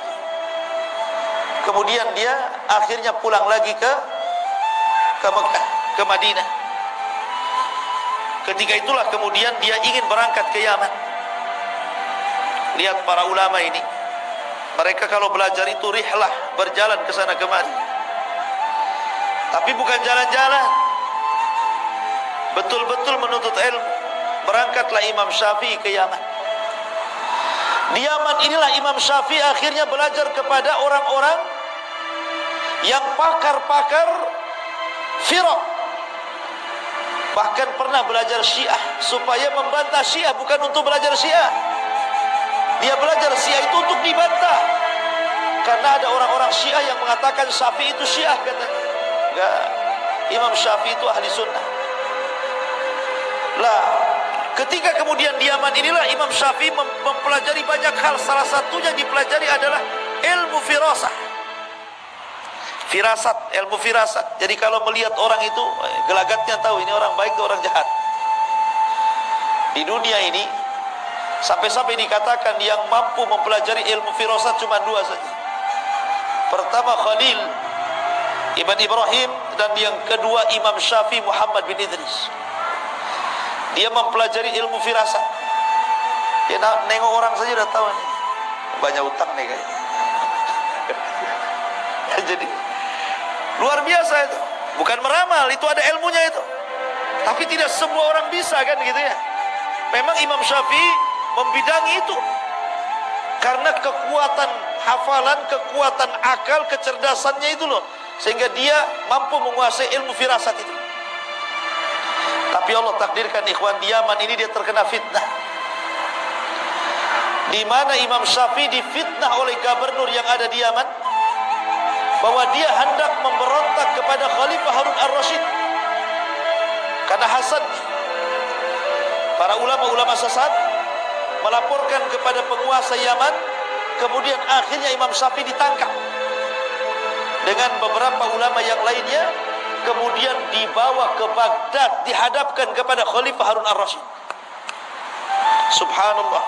Speaker 1: kemudian dia akhirnya pulang lagi ke Mekah, ke Madinah. Ketika itulah kemudian dia ingin berangkat ke Yaman. Lihat para ulama ini, mereka kalau belajar itu rihlah, berjalan ke sana kemari. Tapi bukan jalan-jalan, betul-betul menuntut ilmu. Berangkatlah Imam Syafi'i ke Yaman. Di Yaman inilah Imam Syafi'i akhirnya belajar kepada orang-orang yang pakar-pakar firaq. Bahkan pernah belajar Syiah supaya membantah Syiah, bukan untuk belajar Syiah. Dia belajar Syiah itu untuk dibantah. Karena ada orang-orang Syiah yang mengatakan Syafi'i itu Syiah, katanya. Enggak, Imam Syafi'i itu ahli sunnah. Lah, ketika kemudian di Yaman inilah Imam Syafi'i mempelajari banyak hal. Salah satunya dipelajari adalah ilmu firasah. Firasat, ilmu firasat. Jadi kalau melihat orang itu, gelagatnya tahu ini orang baik atau orang jahat. Di dunia ini sampai-sampai dikatakan yang mampu mempelajari ilmu firasat cuma dua saja. Pertama Khalil Ibn Ibrahim, dan yang kedua Imam Syafi'i Muhammad bin Idris. Dia mempelajari ilmu firasat. Dia nengok orang saja udah tahu nih, banyak utang nih kayaknya. Jadi luar biasa itu. Bukan meramal, itu ada ilmunya itu. Tapi tidak semua orang bisa kan gitu ya. Memang Imam Syafi'i membidangi itu. Karena kekuatan hafalan, kekuatan akal, kecerdasannya itu loh. Sehingga dia mampu menguasai ilmu firasat itu. Tapi Allah takdirkan ikhwan, di Yaman ini dia terkena fitnah. Di mana Imam Syafi'i difitnah oleh gubernur yang ada di Yaman, bahwa dia hendak memberontak kepada Khalifah Harun Ar-Rasyid karena hasad. Para ulama-ulama sesat melaporkan kepada penguasa Yaman, kemudian akhirnya Imam Syafi'i ditangkap dengan beberapa ulama yang lainnya, kemudian dibawa ke Baghdad, dihadapkan kepada Khalifah Harun Ar-Rasyid. Subhanallah,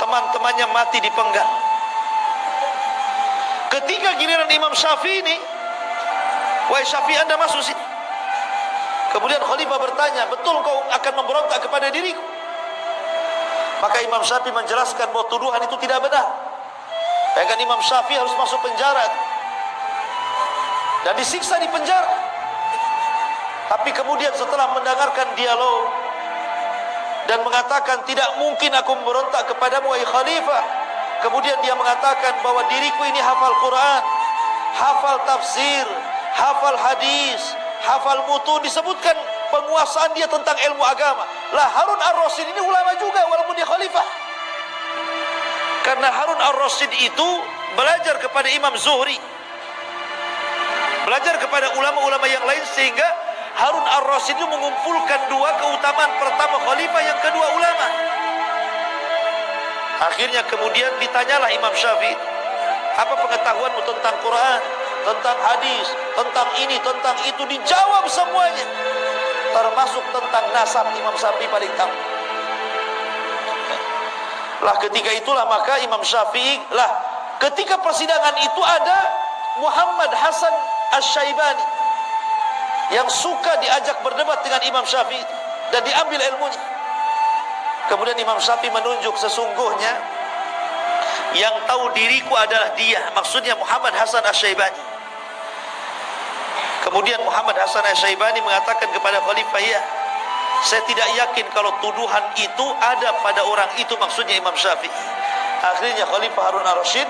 Speaker 1: teman-temannya mati dipenggal. Ketika giliran Imam Syafi'i ini, wahai Syafi'i, Anda masuk sini. Kemudian Khalifah bertanya, betul kau akan memberontak kepada diriku? Maka Imam Syafi'i menjelaskan bahwa tuduhan itu tidak benar. Bahkan Imam Syafi'i harus masuk penjara dan disiksa di penjara. Tapi kemudian setelah mendengarkan dialog dan mengatakan, tidak mungkin aku memberontak kepadamu wahai Khalifah. Kemudian dia mengatakan bahwa diriku ini hafal Quran, hafal tafsir, hafal hadis, hafal mutun. Disebutkan penguasaan dia tentang ilmu agama. Lah, Harun Ar-Rasyid ini ulama juga walaupun dia khalifah. Karena Harun Ar-Rasyid itu belajar kepada Imam Zuhri, belajar kepada ulama-ulama yang lain, sehingga Harun Ar-Rasyid itu mengumpulkan dua keutamaan. Pertama khalifah, yang kedua ulama. Akhirnya kemudian ditanyalah Imam Syafi'i, apa pengetahuanmu tentang Quran, tentang hadis, tentang ini, tentang itu? Dijawab semuanya, termasuk tentang nasab. Imam Syafi'i paling tahu. Lah ketika itulah maka Imam Syafi'i, lah ketika persidangan itu ada Muhammad Hasan Asy-Syaibani yang suka diajak berdebat dengan Imam Syafi'i. dan diambil ilmunya. Kemudian Imam Syafi'i menunjuk, sesungguhnya yang tahu diriku adalah dia, maksudnya Muhammad Hasan Asy-Syaibani. Kemudian Muhammad Hasan Asy-Syaibani mengatakan kepada Khalifah, ya, saya tidak yakin kalau tuduhan itu ada pada orang itu, maksudnya Imam Syafi'i. Akhirnya Khalifah Harun ar-Rasyid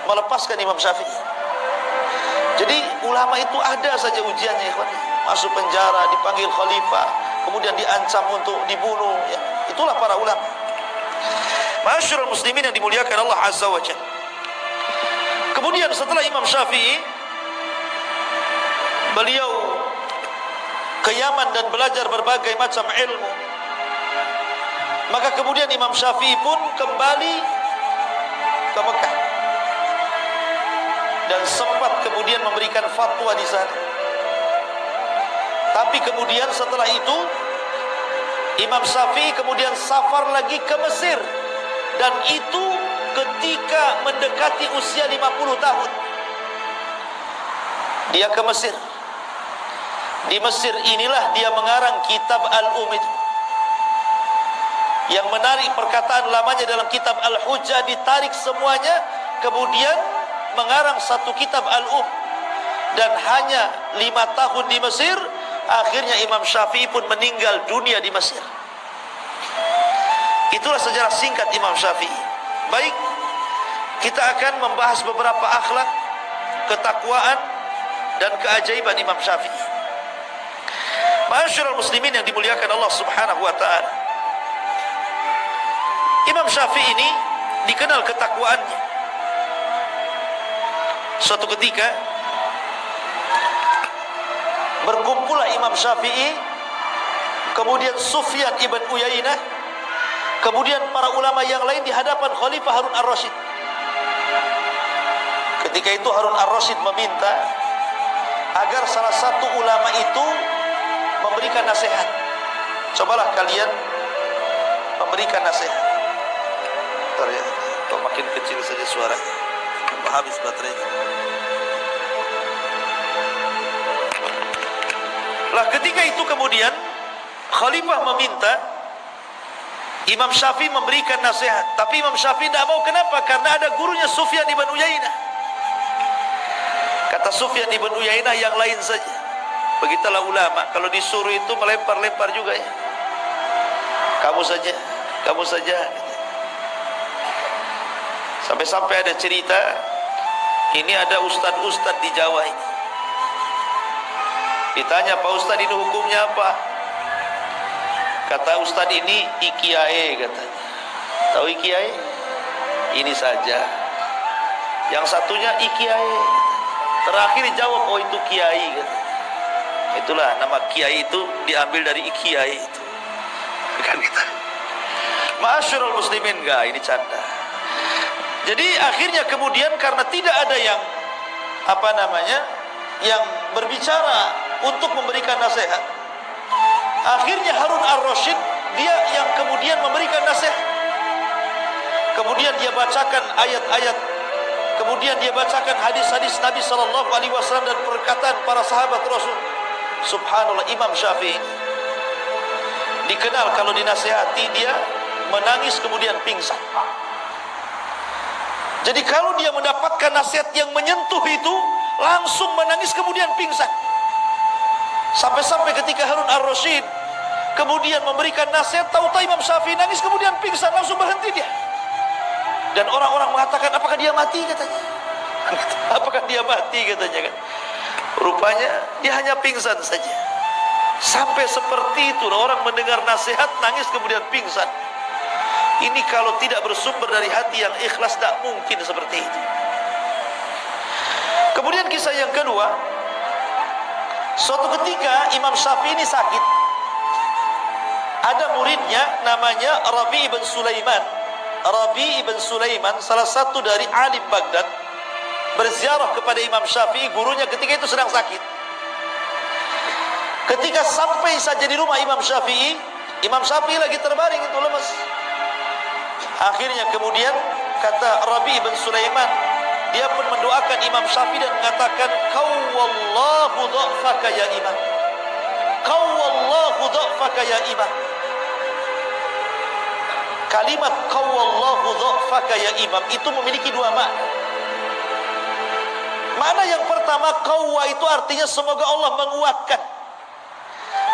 Speaker 1: melepaskan Imam Syafi'i. Jadi ulama itu ada saja ujiannya, ikhwan. Masuk penjara, dipanggil khalifah, kemudian diancam untuk dibunuh, ya. Itulah para ulama. Ma'asyiral muslimin yang dimuliakan Allah Azza wa Jalla. Kemudian setelah Imam Syafi'i, beliau ke Yaman dan belajar berbagai macam ilmu. Maka kemudian Imam Syafi'i pun kembali ke Mekah dan sempat kemudian memberikan fatwa di sana. Tapi kemudian setelah itu Imam Syafi'i kemudian safar lagi ke Mesir, dan itu ketika mendekati usia 50 tahun. Dia ke Mesir. Di Mesir inilah dia mengarang kitab Al-Umm. Yang menarik, perkataan lamanya dalam kitab Al-Hujjah ditarik semuanya, kemudian mengarang satu kitab Al-Umm. Dan hanya 5 tahun di Mesir, akhirnya Imam Syafi'i pun meninggal dunia di Mesir. Itulah sejarah singkat Imam Syafi'i. Baik, kita akan membahas beberapa akhlak, ketakwaan, dan keajaiban Imam Syafi'i. Ma'asyiral muslimin yang dimuliakan Allah Subhanahu wa ta'ala, Imam Syafi'i ini dikenal ketakwaannya. Suatu ketika berkumpullah Imam Syafi'i, kemudian Sufyan ibn Uyainah, kemudian para ulama yang lain di hadapan Khalifah Harun ar-Rasyid. Ketika itu Harun ar-Rasyid meminta agar salah satu ulama itu memberikan nasihat. Cobalah kalian memberikan nasihat. Bentar ya, kok makin kecil saja suaranya, habis baterainya. Lah ketika itu kemudian Khalifah meminta Imam Syafi'i memberikan nasihat, tapi Imam Syafi'i tidak mau. Kenapa? Karena ada gurunya Sufyan ibn Uyainah. Kata Sufyan ibn Uyainah, yang lain saja. Begitulah ulama, kalau disuruh itu melempar-lempar juga ya. Kamu saja, kamu saja. Sampai-sampai ada cerita, ini ada ustad-ustad di Jawa ini. Ditanya, Pak Ustad, ini hukumnya apa? Kata Ustad, ini ikiae katanya. Tahu ikiae? Ini saja. Yang satunya ikiae. Terakhir jawab, oh itu kiai katanya. Itulah nama kiai itu diambil dari ikiae itu. Kan kita. Ma'asyiral muslimin, enggak, ini canda. Jadi akhirnya kemudian karena tidak ada yang yang berbicara untuk memberikan nasihat, akhirnya Harun ar-Rasyid dia yang kemudian memberikan nasihat. Kemudian dia bacakan ayat-ayat, kemudian dia bacakan hadis-hadis Nabi SAW dan perkataan para sahabat Rasul. Subhanallah, Imam Syafi'i dikenal kalau dinasihati dia menangis kemudian pingsan. Jadi kalau dia mendapatkan nasihat yang menyentuh itu, langsung menangis kemudian pingsan. Sampai-sampai ketika Harun ar-Rasyid kemudian memberikan nasihat, tahu-tahu Imam Syafi'i nangis kemudian pingsan, langsung berhenti dia. Dan orang-orang mengatakan, apakah dia mati katanya? Apakah dia mati katanya kan? Rupanya dia hanya pingsan saja. Sampai seperti itu orang mendengar nasihat nangis kemudian pingsan. Ini kalau tidak bersumber dari hati yang ikhlas, tak mungkin seperti itu. Kemudian kisah yang kedua, suatu ketika Imam Syafi'i ini sakit. Ada muridnya namanya Rabi' ibn Sulaiman. Rabi' ibn Sulaiman salah satu dari alim Baghdad, berziarah kepada Imam Syafi'i, gurunya ketika itu sedang sakit. Ketika sampai saja di rumah Imam Syafi'i lagi terbaring itu lemas. Akhirnya kemudian kata Rabi' ibn Sulaiman, dia pun mendoakan Imam Syafi'i dan mengatakan, "Qawwallahu dha'faka ya Imam." qawwallahu dha'faka ya imam. Kalimat qawwallahu dha'faka ya imam itu memiliki dua makna. Makna yang pertama, qawwa itu artinya semoga Allah menguatkan.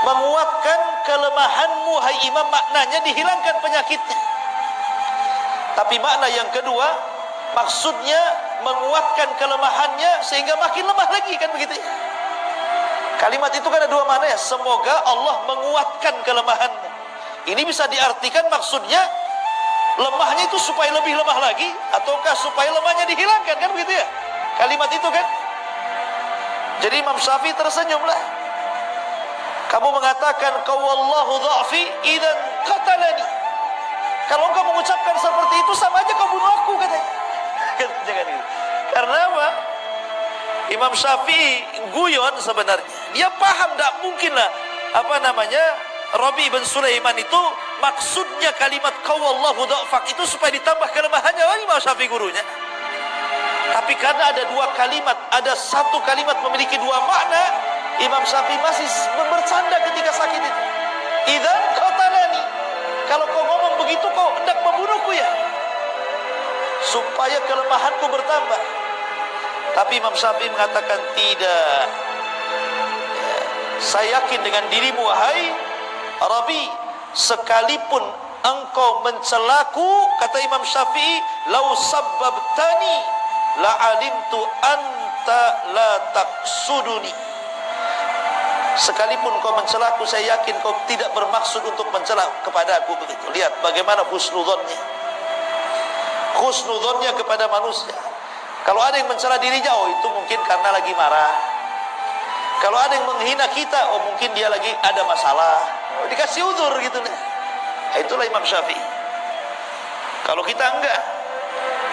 Speaker 1: Menguatkan kelemahanmu hai imam, maknanya dihilangkan penyakitnya. Tapi makna yang kedua, maksudnya menguatkan kelemahannya sehingga makin lemah lagi, kan begitu ya. Kalimat itu kan ada dua makna ya. Semoga Allah menguatkan kelemahanmu. Ini bisa diartikan maksudnya lemahnya itu supaya lebih lemah lagi, ataukah supaya lemahnya dihilangkan, kan begitu ya. Kalimat itu kan. Jadi Imam Syafi'i tersenyumlah. Kamu mengatakan qawwallahu dha'fi idzan qatalani. Kalau engkau mengucapkan seperti itu sama aja kau bunuh aku, katanya. Jangan gitu. Karena apa? Imam Syafi'i guyon sebenarnya. Dia paham tak mungkinlah Rabi bin Sulaiman itu maksudnya kalimat qawwallahu dha'fak itu supaya ditambah kelemahannya. Imam Syafi'i gurunya. Tapi karena ada dua kalimat, ada satu kalimat memiliki dua makna, Imam Syafi'i masih bercanda ketika sakit itu. Idzan qatalani. Kalau kau ngomong begitu, kau hendak membunuhku ya, supaya kelemahanku bertambah. Tapi Imam Syafi'i mengatakan tidak. Saya yakin dengan dirimu wahai Rabi, sekalipun engkau mencelaku, kata Imam Syafi'i, lau sabbabtani la alimtu anta la taksuduni. Sekalipun kau mencelaku, saya yakin kau tidak bermaksud untuk mencela kepada aku. Begitu. Lihat bagaimana husnudzonnya. Husnudzonnya kepada manusia. Kalau ada yang mencela dirinya, oh itu mungkin karena lagi marah. Kalau ada yang menghina kita, oh mungkin dia lagi ada masalah. Oh, dikasih uzur gitu. Nah, itulah Imam Syafi'i. Kalau kita enggak,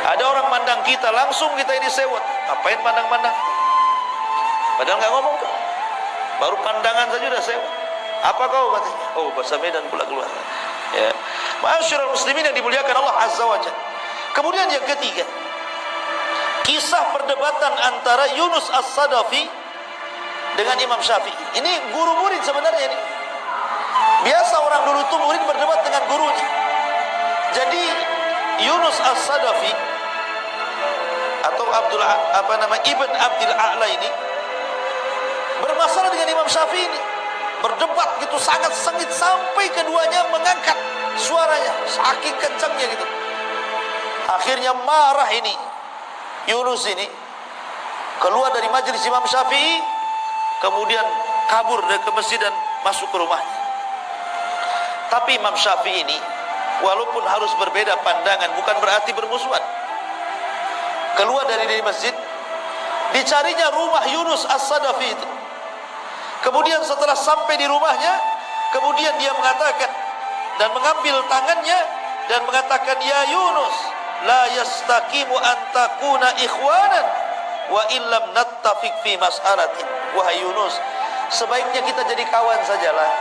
Speaker 1: ada orang mandang kita, langsung kita ini sewot. Ngapain pandang-pandang? Padahal nggak ngomong tuh. Baru pandangan saja udah sewot. Apa kau katanya? Oh, bahasa Medan pula keluar. Ya. Ma'asyiral muslimin yang dimuliakan Allah Azza wa Jalla. Kemudian yang ketiga, kisah perdebatan antara Yunus As-Sadafi dengan Imam Syafi'i. Ini guru murid sebenarnya ini. Biasa orang dulu itu murid berdebat dengan gurunya. Jadi Yunus As-Sadafi atau Ibn Abdul A'la ini bermasalah dengan Imam Syafi'i ini, berdebat gitu sangat sengit sampai keduanya mengangkat suaranya saking kencangnya gitu. Akhirnya marah ini Yunus ini, keluar dari majelis Imam Syafi'i, kemudian kabur dari ke masjid dan masuk ke rumahnya. Tapi Imam Syafi'i ini walaupun harus berbeda pandangan, bukan berarti bermusuhan. Keluar dari masjid, dicarinya rumah Yunus As-Sadafi itu. Kemudian setelah sampai di rumahnya, kemudian dia mengatakan dan mengambil tangannya dan mengatakan, ya Yunus, la yastaqimu an takuna ikhwanan wa illam nattafiq fi mas'alatin. Wahai Yunus, sebaiknya kita jadi kawan sajalah,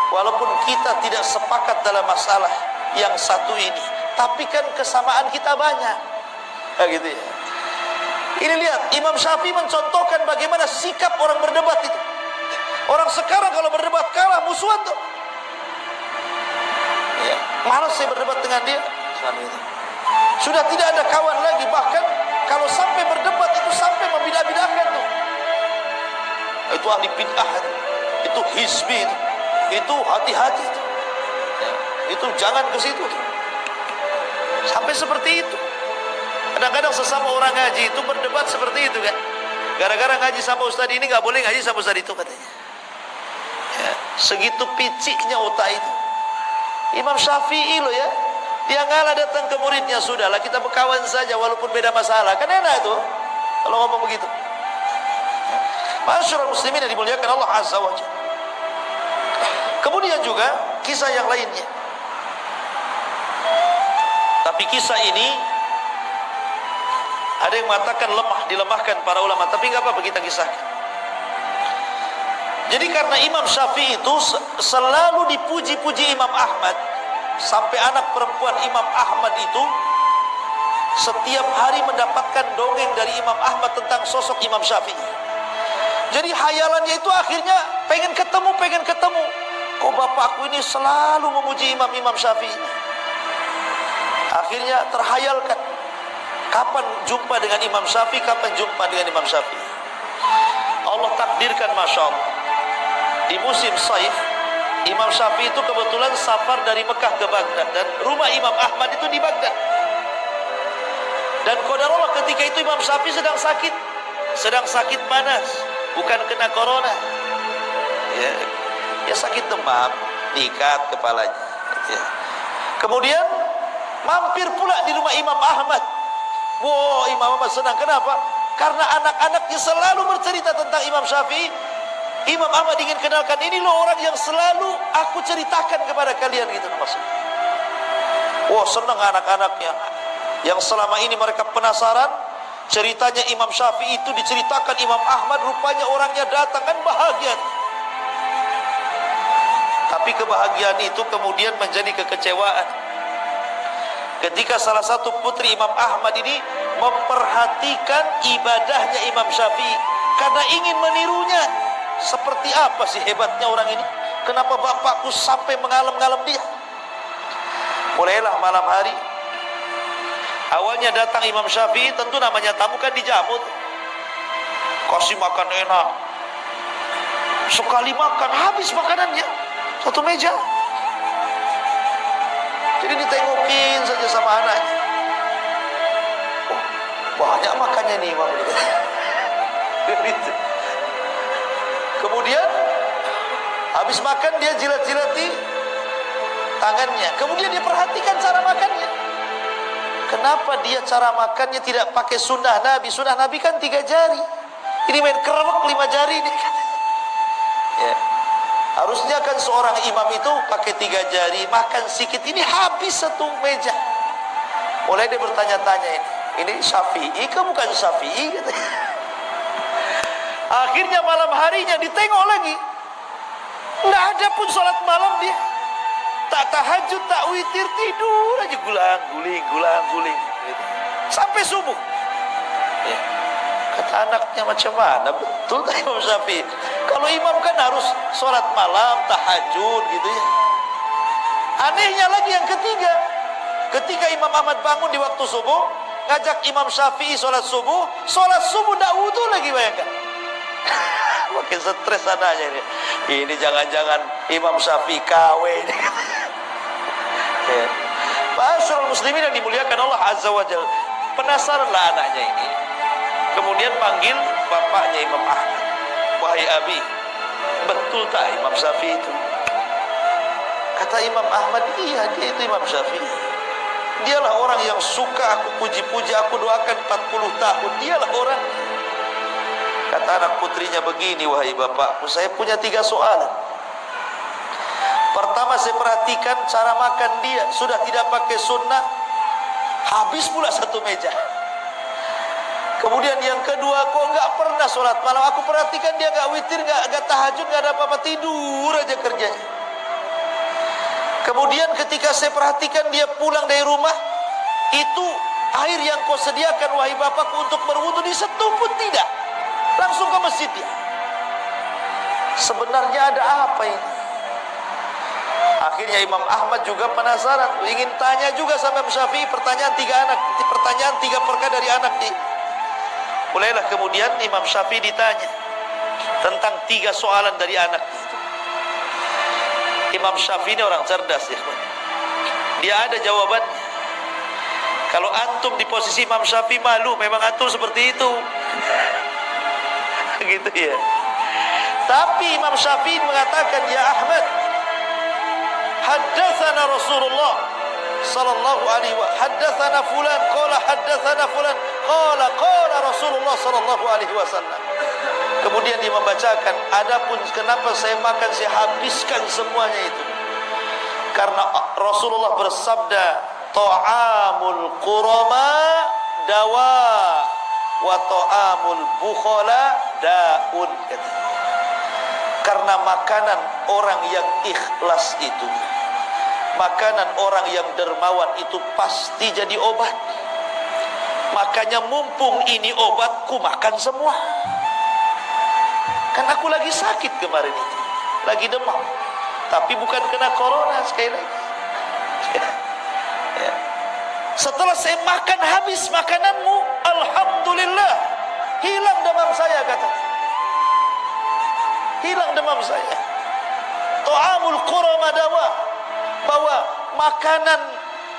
Speaker 1: walaupun kita tidak sepakat dalam masalah yang satu ini, tapi kan kesamaan kita banyak. Nah, gitu ya. Ini lihat, Imam Syafi'i mencontohkan bagaimana sikap orang berdebat itu. Orang sekarang kalau berdebat kalah, musuhan tuh. Ya, malas saya berdebat dengan dia. Sudah tidak ada kawan lagi. Bahkan kalau sampai berdebat itu sampai membidah-bidahkan tuh. Itu ahli bid'ah, itu hizbi, itu hati-hati. Itu jangan ke situ. Sampai seperti itu. Kadang-kadang sesama orang ngaji itu berdebat seperti itu kan. Gara-gara ngaji sama ustaz ini nggak boleh ngaji sama ustaz itu katanya. Ya, segitu piciknya otak itu. Imam Syafi'i loh ya, dia ngalah datang ke muridnya, sudahlah kita berkawan saja walaupun beda masalah. Kan enak itu kalau ngomong begitu. Ma'asyiral muslimin yang dimuliakan Allah Azza wa Jalla. Kemudian juga kisah yang lainnya. Tapi kisah ini ada yang mengatakan dilemahkan para ulama, tapi nggak apa-apa kita kisahkan. Jadi karena Imam Syafi'i itu selalu dipuji-puji Imam Ahmad, sampai anak perempuan Imam Ahmad itu setiap hari mendapatkan dongeng dari Imam Ahmad tentang sosok Imam Syafi'i. Jadi hayalannya itu akhirnya pengen ketemu. Kok bapakku ini selalu memuji imam-imam Syafi'i. Akhirnya terhayalkan, kapan jumpa dengan Imam Syafi'i, Allah takdirkan, Masya Allah, di musim Saif, Imam Syafi'i itu kebetulan safar dari Mekah ke Baghdad, dan rumah Imam Ahmad itu di Baghdad. Dan qadarullah ketika itu Imam Syafi'i sedang sakit panas, bukan kena corona, ya sakit demam, diikat kepalanya, ya. Kemudian mampir pula di rumah Imam Ahmad. Wow, Imam Ahmad senang. Kenapa? Karena anak-anaknya selalu bercerita tentang Imam Syafi'i. Imam Ahmad ingin kenalkan, ini loh orang yang selalu aku ceritakan kepada kalian, gitu maksudnya. Wow, senang anak-anaknya yang selama ini mereka penasaran ceritanya Imam Syafi'i itu diceritakan Imam Ahmad, rupanya orangnya datang, kan bahagia. Tapi kebahagiaan itu kemudian menjadi kekecewaan ketika salah satu putri Imam Ahmad ini memperhatikan ibadahnya Imam Syafi'i karena ingin menirunya. Seperti apa sih hebatnya orang ini? Kenapa bapakku sampai mengalem-ngalem dia? Mulailah malam hari. Awalnya datang Imam Syafi'i, tentu namanya tamu kan dijamu, kasih makan enak. Sekali makan habis makanannya, satu meja. Jadi ditengokin saja sama anaknya. Oh, banyak makannya nih Imam ini. Kemudian habis makan dia jilat-jilati tangannya. Kemudian dia perhatikan cara makannya. Kenapa dia cara makannya tidak pakai sunnah Nabi? Sunnah Nabi kan 3 jari. Ini main kerewek 5 jari nih. Ya. Harusnya kan seorang imam itu pakai 3 jari, makan sedikit, ini habis satu meja. Mulai dia bertanya-tanya, ini Syafi'i ke bukan Syafi'i? Akhirnya malam harinya ditengok lagi, nggak ada pun sholat malam dia. Tak tahajud, tak witir, tidur aja gulang-guling gitu. Sampai subuh. Ya. Kata anaknya, macam mana betul tak Imam Syafi'i? Kalau imam kan harus sholat malam, tahajud gitu ya. Anehnya lagi yang ketiga, ketika Imam Ahmad bangun di waktu subuh, ngajak Imam Syafi'i sholat subuh ndak wudu lagi, bayangkan. Makin stres anaknya ini. Ini jangan-jangan Imam Syafi'i KW ini. Ya. Ma'asyiral muslimin yang dimuliakan Allah Azza wa Jalla. Penasaranlah anaknya ini. Kemudian panggil bapaknya Imam Ahmad. Wahai Abi, betul tak Imam Syafi'i itu? Kata Imam Ahmad, iya dia itu Imam Syafi'i. Dialah orang yang suka aku puji-puji, aku doakan 40 tahun. Dialah orang. Kata anak putrinya, begini wahai bapakku, saya punya 3 soalan. Pertama, saya perhatikan cara makan dia, sudah tidak pakai sunnah, habis pula satu meja. Kemudian yang kedua, kok nggak pernah sholat malam? Aku perhatikan dia nggak witir, nggak tahajud, nggak ada apa-apa, tidur aja kerjanya. Kemudian ketika saya perhatikan dia pulang dari rumah, itu air yang kau sediakan wahai bapakku untuk berwudu disentuh pun tidak, langsung ke masjid dia. Sebenarnya ada apa ini? Akhirnya Imam Ahmad juga penasaran, ingin tanya juga sama Imam Syafi'i pertanyaan 3 perkara dari anak dia. Mulailah kemudian Imam Syafi'i ditanya tentang 3 soalan dari anak itu. Imam Syafi'i ini orang cerdas ya. Dia ada jawabannya. Kalau antum di posisi Imam Syafi'i malu, memang antum seperti itu. Gitu ya. Tapi Imam Syafi'i mengatakan, ya Ahmad, haddatsana Rasulullah sallallahu alaihi wa haddatsana fulan qala haddatsana fulan qala Rasulullah sallallahu alaihi wasallam. Kemudian dia membacakan, adapun kenapa saya makan, saya habiskan semuanya itu karena Rasulullah bersabda, ta'amul qurama dawa wa ta'amul bukhala daun. Karena makanan orang yang ikhlas itu, makanan orang yang dermawan itu pasti jadi obat. Makanya mumpung ini obat, ku makan semua. Kan aku lagi sakit kemarin itu, lagi demam, tapi bukan kena corona sekali lagi. Ya. Setelah saya makan habis makananmu, alhamdulillah, hilang demam saya, kata. Hilang demam saya. Ta'amul qura madawa, bahwa makanan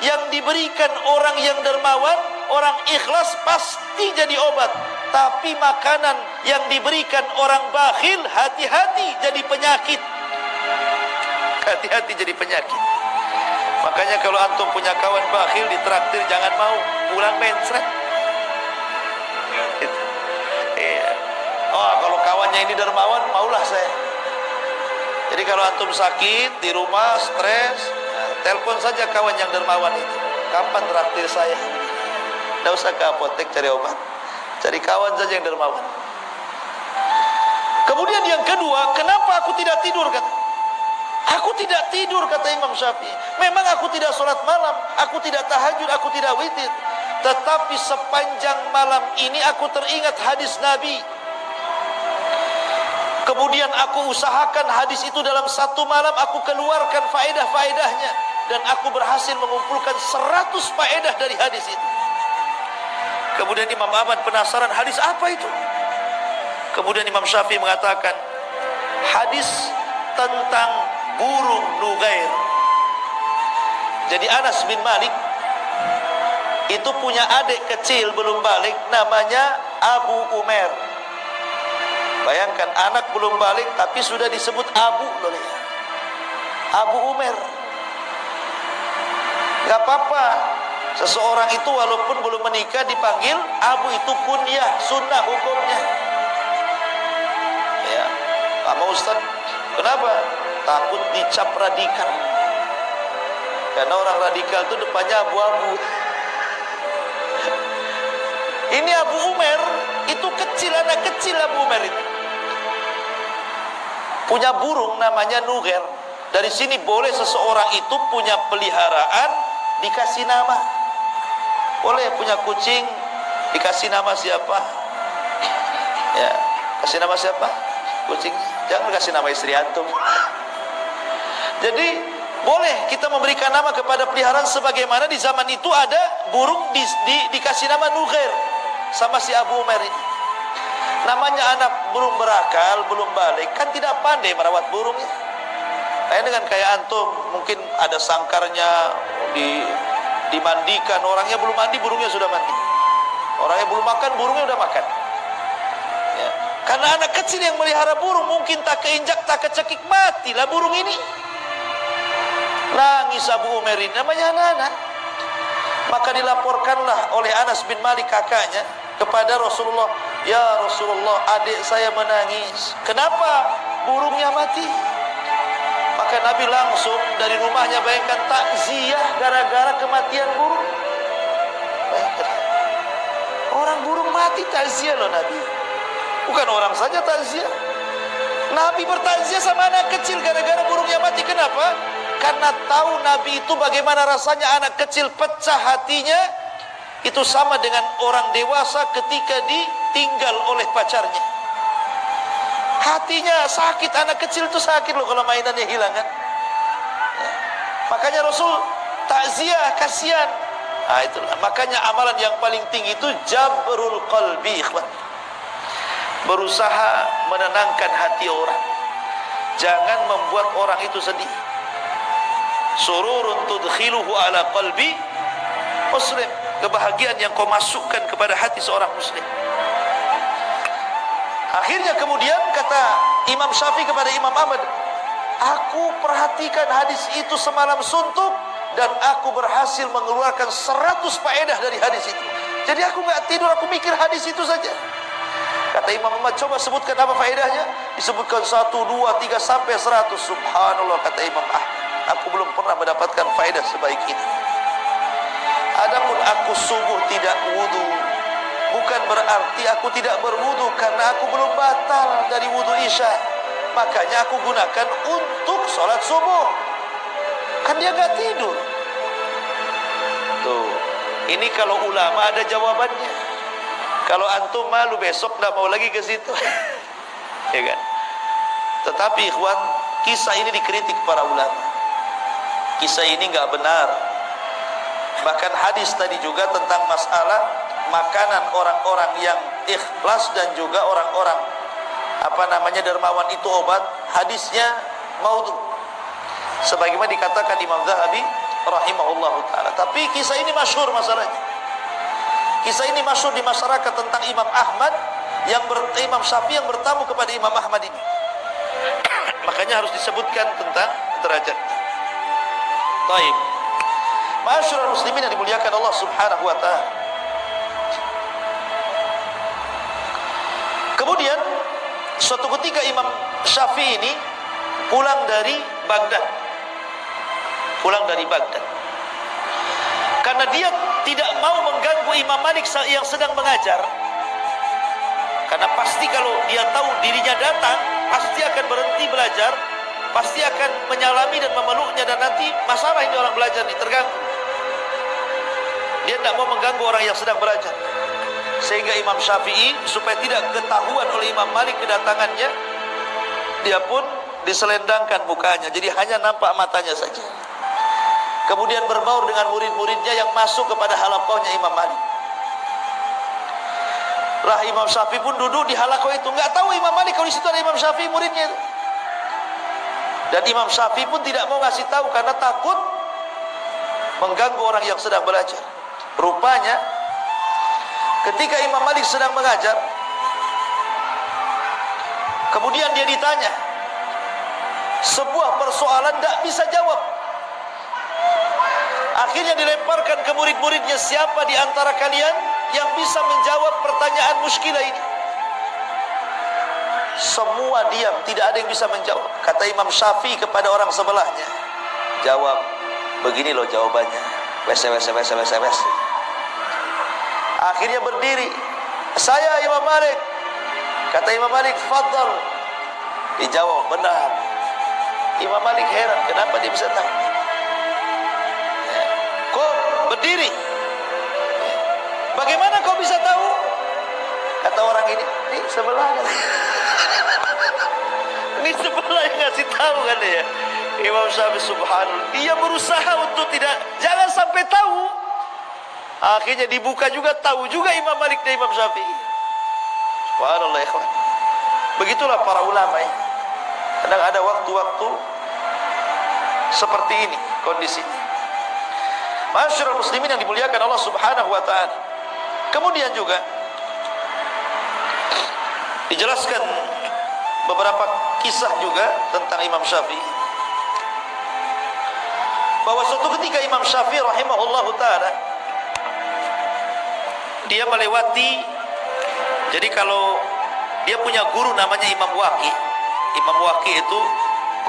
Speaker 1: yang diberikan orang yang dermawan, orang ikhlas pasti jadi obat. Tapi makanan yang diberikan orang bakhil, hati-hati jadi penyakit. Hati-hati jadi penyakit. Makanya kalau antum punya kawan bakhil ditraktir, jangan mau, pulang mencret. Gitu. Iya. Oh, kalau kawannya ini dermawan, maulah saya. Jadi kalau antum sakit di rumah, stres, telepon saja kawan yang dermawan itu. Kapan traktir saya? Tidak usah ke apotek cari obat. Cari kawan saja yang dermawan. Kemudian yang kedua, kenapa aku tidak tidur, kata? Aku tidak tidur, kata Imam Syafi'i. Memang aku tidak sholat malam, aku tidak tahajud, aku tidak witir. Tetapi sepanjang malam ini aku teringat hadis Nabi. Kemudian aku usahakan hadis itu dalam satu malam, aku keluarkan faedah-faedahnya. Dan aku berhasil mengumpulkan 100 faedah dari hadis itu. Kemudian Imam Ahmad penasaran, hadis apa itu? Kemudian Imam Syafi'i mengatakan, hadis tentang burung Nugair. Jadi Anas bin Malik itu punya adik kecil belum balik, namanya Abu Umair. Bayangkan, anak belum balik tapi sudah disebut Abu loh ya. Abu Umair. Gak apa-apa, seseorang itu walaupun belum menikah dipanggil Abu, itu kunyah, sunnah hukumnya. Ya, sama Ustaz, kenapa? Takut dicap radikal. Karena orang radikal itu depannya abu-abu. Ini Abu Umair, itu kecil, anak kecil Abu Umair itu. Punya burung namanya Nugair. Dari sini boleh seseorang itu punya peliharaan dikasih nama. Boleh punya kucing dikasih nama siapa? Ya, kasih nama siapa? Kucing. Jangan kasih nama istri antum. Jadi boleh kita memberikan nama kepada peliharaan, sebagaimana di zaman itu ada burung dikasih nama Nugair sama si Abu Umair ini. Namanya anak burung berakal, belum balik, kan tidak pandai merawat burungnya. Kayak dengan kayak antum, mungkin ada sangkarnya, dimandikan, orangnya belum mandi, burungnya sudah mandi. Orangnya belum makan, burungnya sudah makan. Ya. Karena anak kecil yang melihara burung mungkin tak keinjak, tak kecekik, matilah burung ini. Nangis Abu Umair ini, namanya anak-anak. Maka dilaporkanlah oleh Anas bin Malik kakaknya kepada Rasulullah, ya Rasulullah, adik saya menangis. Kenapa? Burungnya mati. Maka Nabi langsung dari rumahnya, bayangkan, takziah gara-gara kematian burung. Bayangkan, orang burung mati takziah loh Nabi. Bukan orang saja takziah, Nabi bertakziah sama anak kecil gara-gara burungnya mati. Kenapa? Karena tahu Nabi itu bagaimana rasanya anak kecil pecah hatinya. Itu sama dengan orang dewasa ketika ditinggal oleh pacarnya. Hatinya sakit, anak kecil itu sakit loh kalau mainannya hilang kan. Ya. Makanya Rasul takziah, kasihan. Nah itulah, makanya amalan yang paling tinggi itu jabrul qalbi, ikhwan. Berusaha menenangkan hati orang. Jangan membuat orang itu sedih. Sururun tudkhiluhu ala qalbi muslim. Kebahagiaan yang kau masukkan kepada hati seorang muslim. Akhirnya kemudian kata Imam Syafi'i kepada Imam Ahmad, aku perhatikan hadis itu semalam suntuk dan aku berhasil mengeluarkan 100 faedah dari hadis itu. Jadi aku gak tidur, aku mikir hadis itu saja. Kata Imam Ahmad, coba sebutkan apa faedahnya. Disebutkan 1, 2, 3 sampai 100. Subhanallah, kata Imam Ahmad, aku belum pernah mendapatkan faedah sebaik ini. Adapun aku subuh tidak wudu, bukan berarti aku tidak berwudu, karena aku belum batal dari wudu isya. Makanya aku gunakan untuk sholat subuh. Kan dia gak tidur. Tuh, ini kalau ulama ada jawabannya. Kalau antum malu besok gak mau lagi ke situ. ya kan? Tetapi ikhwan, kisah ini dikritik para ulama. Kisah ini nggak benar. Bahkan hadis tadi juga tentang masalah makanan orang-orang yang ikhlas dan juga orang-orang dermawan itu obat, hadisnya maudhu. Sebagaimana dikatakan Imam Zahabi rahimahullahu taala. Tapi kisah ini masyhur masalahnya. Kisah ini masyhur di masyarakat tentang Imam Ahmad Imam Syafi'i yang bertamu kepada Imam Ahmad ini. Makanya harus disebutkan tentang derajat. Baik. Masyarul muslimin yang dimuliakan Allah Subhanahu wa taala. Kemudian suatu ketika Imam Syafi'i ini pulang dari Baghdad. Karena dia tidak mau mengganggu Imam Malik yang sedang mengajar. Karena pasti kalau dia tahu dirinya datang, pasti akan berhenti belajar, pasti akan menyalami dan memeluknya, dan nanti masalah ini orang belajar ini terganggu. Dia tidak mau mengganggu orang yang sedang belajar. Sehingga Imam Syafi'i supaya tidak ketahuan oleh Imam Malik kedatangannya, dia pun diselendangkan mukanya, jadi hanya nampak matanya saja. Kemudian berbaur dengan murid-muridnya yang masuk kepada halaqahnya Imam Malik. Imam Syafi'i pun duduk di halaqah itu, nggak tahu Imam Malik kalau di situ ada Imam Syafi'i muridnya itu. Dan Imam Syafi'i pun tidak mau ngasih tahu karena takut mengganggu orang yang sedang belajar. Rupanya ketika Imam Malik sedang mengajar, kemudian dia ditanya sebuah persoalan, tidak bisa jawab. Akhirnya dilemparkan ke murid-muridnya, siapa di antara kalian yang bisa menjawab pertanyaan muskilah ini? Semua diam, tidak ada yang bisa menjawab. Kata Imam Syafi'i kepada orang sebelahnya, jawab, begini loh jawabannya. Wes. Akhirnya berdiri, saya Imam Malik. Kata Imam Malik, fadhal. Dijawab, benar. Imam Malik heran, kenapa dia bisa tahu? Kok berdiri? Bagaimana kau bisa tahu? Kata orang ini sebelah kan. Ini sebelah yang ngasih tahu kan ya. Imam Syafi'i subhanallah, dia berusaha untuk jangan sampai tahu. Akhirnya dibuka juga, tahu juga Imam Malik dan Imam Syafi'i. Subhanallah ya ikhwan. Begitulah para ulama ya. Kadang ada waktu-waktu seperti ini kondisinya. Masyarul muslimin yang dimuliakan Allah Subhanahu wa taala. Kemudian juga dijelaskan beberapa kisah juga tentang Imam Syafi'i. Bahwa suatu ketika Imam Syafi'i rahimahullahu taala dia melewati, jadi kalau dia punya guru namanya Imam Waqi. Imam Waqi itu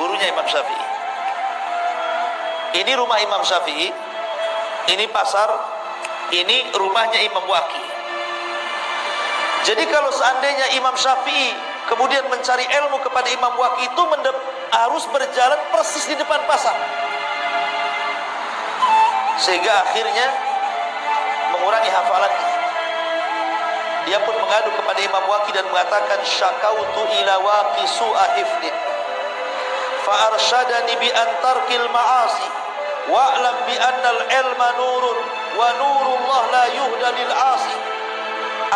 Speaker 1: gurunya Imam Syafi'i. Ini rumah Imam Syafi'i, ini pasar, ini rumahnya Imam Waqi. Jadi kalau seandainya Imam Syafi'i kemudian mencari ilmu kepada Imam Waqi itu harus berjalan persis di depan pasar, sehingga akhirnya mengurangi hafalannya. Dia pun mengadu kepada Imam Waqi dan mengatakan, syakautu ila Waqi su'a hifdin fa arsyadani bi antarkil ma'asi wa'lam bi annal ilma nurun wa nurullah la yuhda lil 'asi.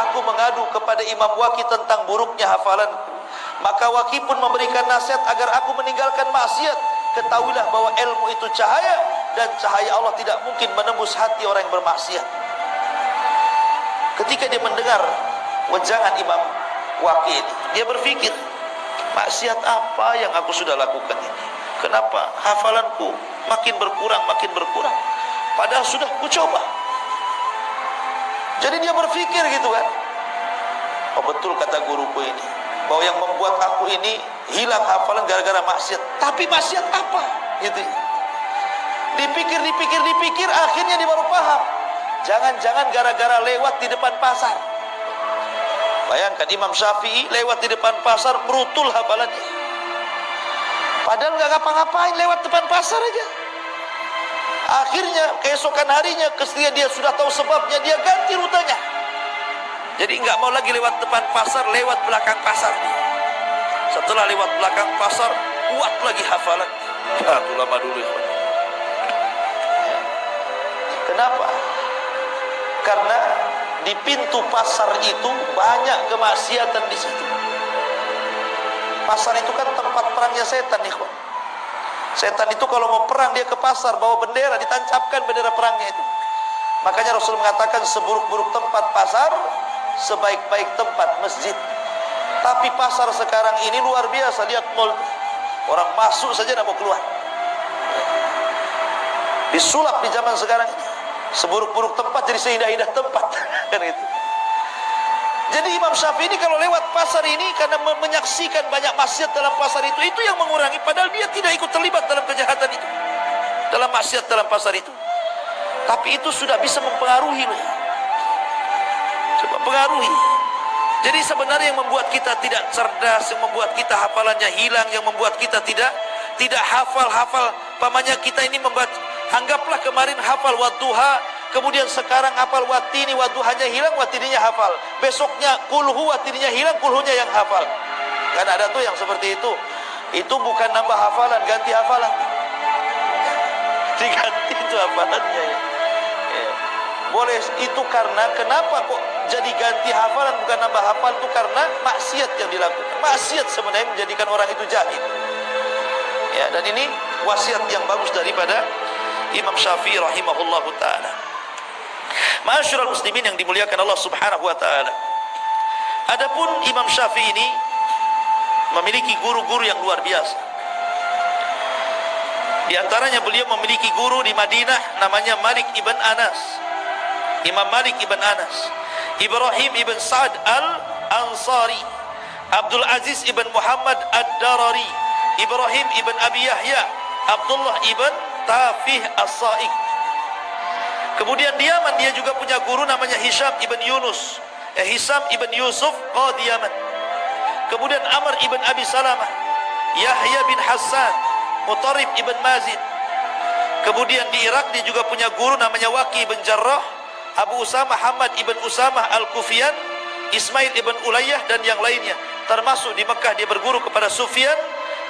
Speaker 1: Aku mengadu kepada Imam Waqi tentang buruknya hafalanku, maka Waqi pun memberikan nasihat agar aku meninggalkan maksiat. Ketahuilah bahwa ilmu itu cahaya, dan cahaya Allah tidak mungkin menembus hati orang yang bermaksiat. Ketika dia mendengar wejangan Imam Waqi ini, dia berpikir, maksiat apa yang aku sudah lakukan ini? Kenapa hafalanku makin berkurang? Padahal sudah kucoba. Jadi dia berpikir gitu kan, oh betul kata guruku ini, bahwa yang membuat aku ini hilang hafalan gara-gara maksiat. Tapi maksiat apa? Gitu. Dipikir, akhirnya dia baru paham. Jangan-jangan gara-gara lewat di depan pasar. Bayangkan Imam Syafi'i lewat di depan pasar, brutul hafalannya. Padahal nggak ngapa-ngapain, lewat depan pasar aja. Akhirnya keesokan harinya, ketika dia sudah tahu sebabnya, dia ganti rutenya. Jadi nggak mau lagi lewat depan pasar, lewat belakang pasar dia. Setelah lewat belakang pasar, kuat lagi hafalan. Ya, itu lama dulu ya. Kenapa? Karena di pintu pasar itu banyak kemaksiatan di situ. Pasar itu kan tempat perangnya setan, ikhwan. Setan itu kalau mau perang dia ke pasar bawa bendera, ditancapkan bendera perangnya itu. Makanya Rasul mengatakan seburuk-buruk tempat pasar, sebaik-baik tempat masjid. Tapi pasar sekarang ini luar biasa, lihat mall. Orang masuk saja tidak mau keluar. Disulap di zaman sekarang ini. Seburuk-buruk tempat jadi seindah-indah tempat. Kan itu. Jadi Imam Syafi'i ini kalau lewat pasar ini karena menyaksikan banyak maksiat dalam pasar itu yang mengurangi, padahal dia tidak ikut terlibat dalam kejahatan itu, dalam maksiat dalam pasar itu. Tapi itu sudah bisa mempengaruhi loh. Coba pengaruhi. Jadi sebenarnya yang membuat kita tidak cerdas, yang membuat kita hafalannya hilang, yang membuat kita tidak hafal, pamannya kita ini membuat, anggaplah kemarin hafal wadduha, kemudian sekarang hafal watini, wadduhanya hilang, watininya hafal. Besoknya kulhu, watininya hilang, kulhunya yang hafal. Kan ada tuh yang seperti itu. Itu bukan nambah hafalan, ganti hafalan. Diganti itu hafalannya ya. Boleh itu karena kenapa kok jadi ganti hafalan bukan nambah hafal, itu karena maksiat yang dilakukan. Maksiat sebenarnya menjadikan orang itu jahil. Ya, dan ini wasiat yang bagus daripada Imam Syafi'i rahimahullahu taala. Ma'asyiral muslimin yang dimuliakan Allah Subhanahu wa taala. Adapun Imam Syafi'i ini memiliki guru-guru yang luar biasa. Di antaranya beliau memiliki guru di Madinah namanya Malik ibn Anas. Imam Malik ibn Anas, Ibrahim ibn Sa'ad al-Ansari, Abdul Aziz ibn Muhammad ad-Darari, Ibrahim ibn Abi Yahya, Abdullah ibn Tafih as-Sa'ik. Kemudian di Yaman dia juga punya guru namanya Hisham ibn Yusuf qadi Yaman. Kemudian Amr ibn Abi Salamah, Yahya bin Hassan, Mutarrib ibn Mazid. Kemudian di Irak dia juga punya guru namanya Waqi ibn Jarrah, Abu Usamah Hamad ibn Usamah al-Kufiyan, Ismail ibn Ulayyah dan yang lainnya. Termasuk di Mekah dia berguru kepada Sufyan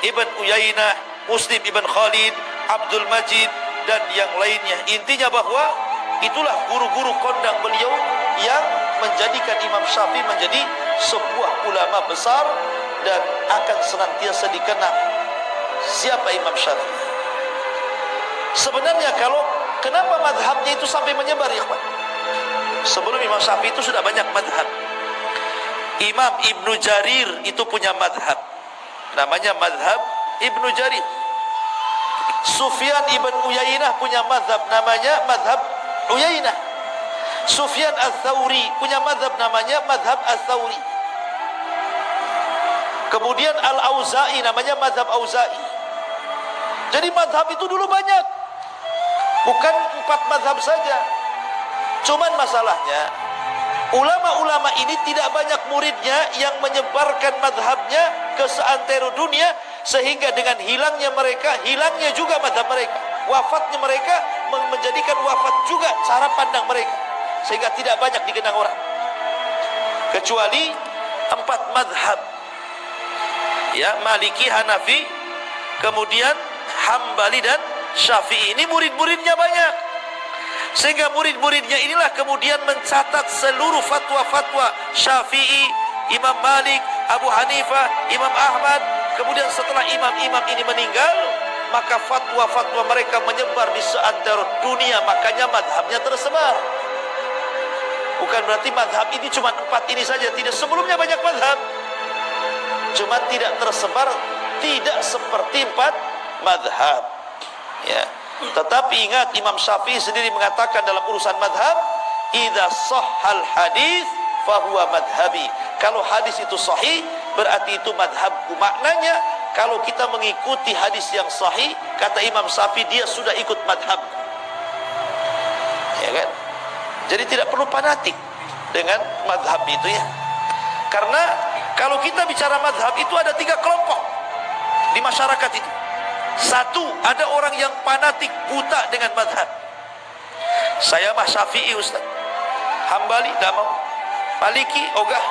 Speaker 1: ibn Uyainah, Muslim ibn Khalid, Abdul Majid dan yang lainnya. Intinya bahwa itulah guru-guru kondang beliau yang menjadikan Imam Syafi'i menjadi sebuah ulama besar dan akan senantiasa dikenang. Siapa Imam Syafi'i? Sebenarnya kenapa madhabnya itu sampai menyebar, ikhwan? Sebelum Imam Syafi'i itu sudah banyak madhab. Imam Ibnu Jarir itu punya madhab, namanya madhab Ibnu Jarir. Sufyan ibn Uyainah punya madhab, namanya madhab Uyainah. Sufyan al-Thawri punya madhab, namanya madhab al-Thawri. Kemudian Al-Auza'i namanya madhab Auza'i. Jadi madhab itu dulu banyak, bukan 4 madhab saja. Cuman masalahnya ulama-ulama ini tidak banyak muridnya yang menyebarkan madhabnya ke seantero dunia, sehingga dengan hilangnya mereka, hilangnya juga madhab mereka. Wafatnya mereka menjadikan wafat juga cara pandang mereka, sehingga tidak banyak dikenang orang. Kecuali 4 madhab, ya, Maliki, Hanafi, kemudian Hambali dan Syafi'i. Ini murid-muridnya banyak, sehingga murid-muridnya inilah kemudian mencatat seluruh fatwa-fatwa Syafi'i, Imam Malik, Abu Hanifah, Imam Ahmad. Kemudian setelah imam-imam ini meninggal, maka fatwa-fatwa mereka menyebar di seantero dunia. Makanya madhabnya tersebar. Bukan berarti madhab ini cuma 4 ini saja, tidak. Sebelumnya banyak madhab, cuma tidak tersebar, tidak seperti 4 madhab, ya. Tetapi ingat, Imam Syafi'i sendiri mengatakan dalam urusan madhab, idza sahhal hadis fahuwa madhabi. Kalau hadis itu sahih, berarti itu madhabku. Maknanya kalau kita mengikuti hadis yang sahih, kata Imam Syafi'i, dia sudah ikut madhab, ya kan? Jadi tidak perlu fanatik dengan madhab itu, ya. Karena kalau kita bicara madhab itu ada 3 kelompok di masyarakat itu. 1, ada orang yang fanatik buta dengan madhab. Saya mah Syafi'i, Ustaz. Hambali tidak mau. Maliki ogah.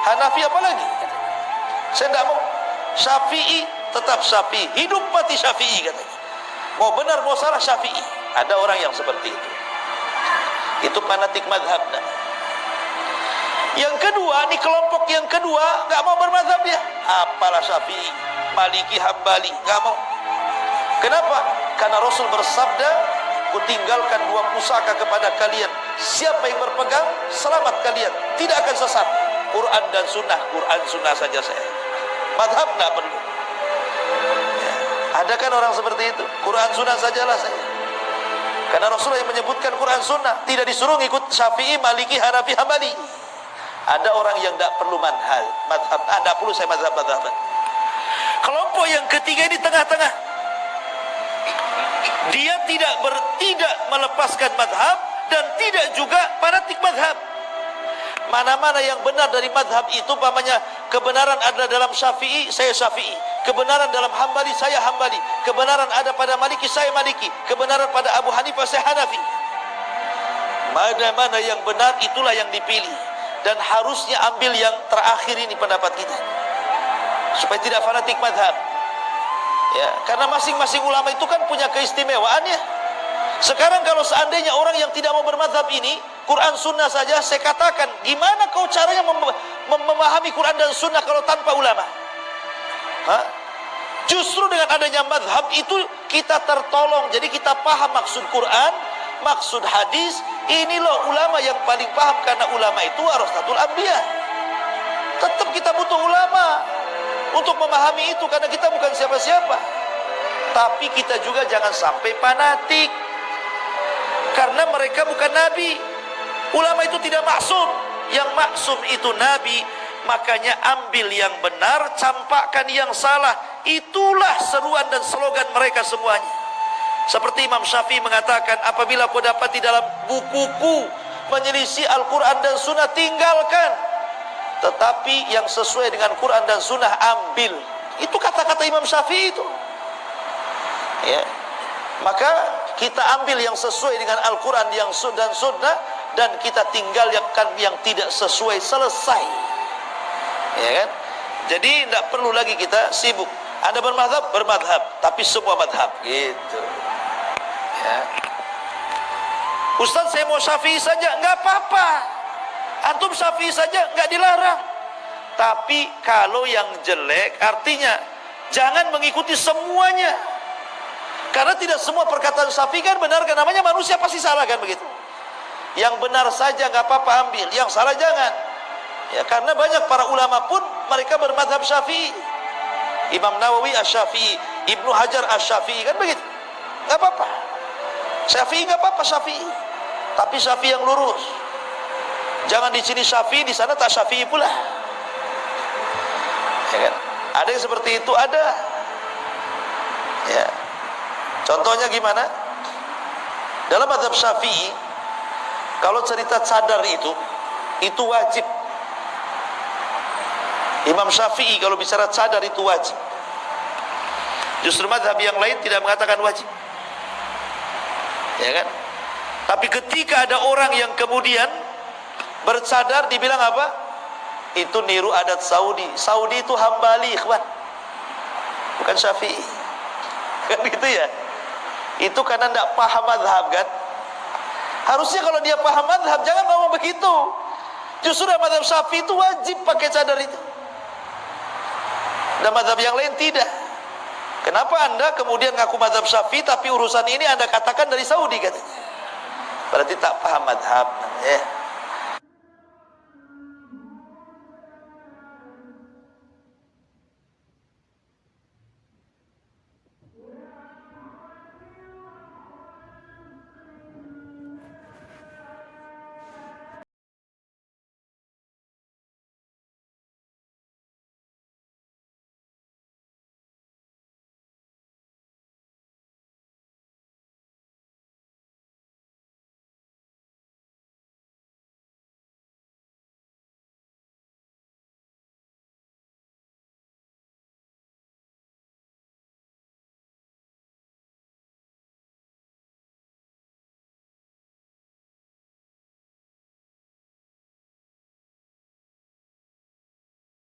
Speaker 1: Hanafi apa lagi? Saya tidak mau. Syafi'i tetap Syafi'i, hidup mati Syafi'i katanya. Mau benar mau salah Syafi'i. Ada orang yang seperti itu. Itu fanatik madhab. Yang kedua, ini kelompok yang kedua nggak mau bermadhab dia. Apalah Syafi'i, Maliki, Hambali, nggak mau. Kenapa? Karena Rasul bersabda, kutinggalkan dua pusaka kepada kalian. Siapa yang berpegang, selamat kalian, tidak akan sesat. Quran dan sunnah, Quran sunnah saja saya. Madhab nggak perlu. Ya. Ada kan orang seperti itu? Quran sunnah sajalah saya. Karena Rasulullah yang menyebutkan Quran sunnah, tidak disuruh ikut Syafi'i, Maliki, Hanafi, Hambali. Ada orang yang tidak perlu madhab, tidak perlu saya madhab-madhaban. Kelompok yang ketiga ini tengah-tengah. Dia tidak melepaskan madhab dan tidak juga fanatik madhab. Mana-mana yang benar dari madhab itu, umpamanya kebenaran ada dalam Syafi'i, saya Syafi'i. Kebenaran dalam Hambali, saya Hambali. Kebenaran ada pada Maliki, saya Maliki. Kebenaran pada Abu Hanifah, saya Hanafi. Mana-mana yang benar, itulah yang dipilih. Dan harusnya ambil yang terakhir ini pendapat kita, supaya tidak fanatik madhab. Ya, karena masing-masing ulama itu kan punya keistimewaannya. Sekarang kalau seandainya orang yang tidak mau bermadhab ini, Quran sunnah saja, saya katakan, gimana kau caranya memahami Quran dan sunnah kalau tanpa ulama? Hah? Justru dengan adanya madhab itu kita tertolong. Jadi kita paham maksud Quran, maksud hadis. Ini loh ulama yang paling paham, karena ulama itu warasatul anbiya. Tetap kita butuh ulama untuk memahami itu, karena kita bukan siapa-siapa. Tapi kita juga jangan sampai fanatik, karena mereka bukan nabi. Ulama itu tidak maksum. Yang maksum itu nabi. Makanya ambil yang benar, campakkan yang salah. Itulah seruan dan slogan mereka semuanya. Seperti Imam Syafi'i mengatakan, apabila kau dapat di dalam bukuku menyelisih Al-Quran dan Sunnah, tinggalkan. Tetapi yang sesuai dengan Quran dan Sunnah, ambil. Itu kata-kata Imam Syafi'i itu. Ya. Maka kita ambil yang sesuai dengan Al-Quran dan Sunnah, dan kita tinggalkan yang tidak sesuai, selesai. Ya kan? Jadi tidak perlu lagi kita sibuk. Anda bermadhab, bermadhab, tapi semua madhab gitu. Ya. Ustaz, saya mau Syafi'i saja, nggak apa-apa. Antum Syafi'i saja, nggak dilarang. Tapi kalau yang jelek, artinya jangan mengikuti semuanya. Karena tidak semua perkataan Syafi'i kan benar, kan namanya manusia pasti salah kan begitu. Yang benar saja nggak apa-apa ambil, yang salah jangan. Ya, karena banyak para ulama pun mereka bermadhab Syafi'i. Imam Nawawi Asy-Syafi'i, Ibnu Hajar Asy-Syafi'i, kan begitu. Nggak apa-apa. Syafi'i nggak apa-apa Syafi'i, tapi Syafi'i yang lurus. Jangan di sini Syafi'i, di sana tak Syafi'i pula. Ya kan? Ada yang seperti itu, ada. Ya. Contohnya gimana? Dalam mazhab Syafi'i, kalau cerita cadar itu wajib. Imam Syafi'i kalau bicara cadar itu wajib. Justru mazhab yang lain tidak mengatakan wajib. Ya kan? Tapi ketika ada orang yang kemudian bercadar, dibilang apa? Itu niru adat Saudi. Saudi itu Hambali, ikhwan, bukan Syafi'i. Kan gitu ya? Itu karena tidak paham mazhab kan? Harusnya kalau dia paham mazhab, jangan ngomong begitu. Justru dalam mazhab Syafi'i itu wajib pakai cadar itu. Dan mazhab yang lain tidak. Kenapa Anda kemudian ngaku mazhab Syafi'i, tapi urusan ini Anda katakan dari Saudi katanya? Berarti tak paham mazhab. Ya.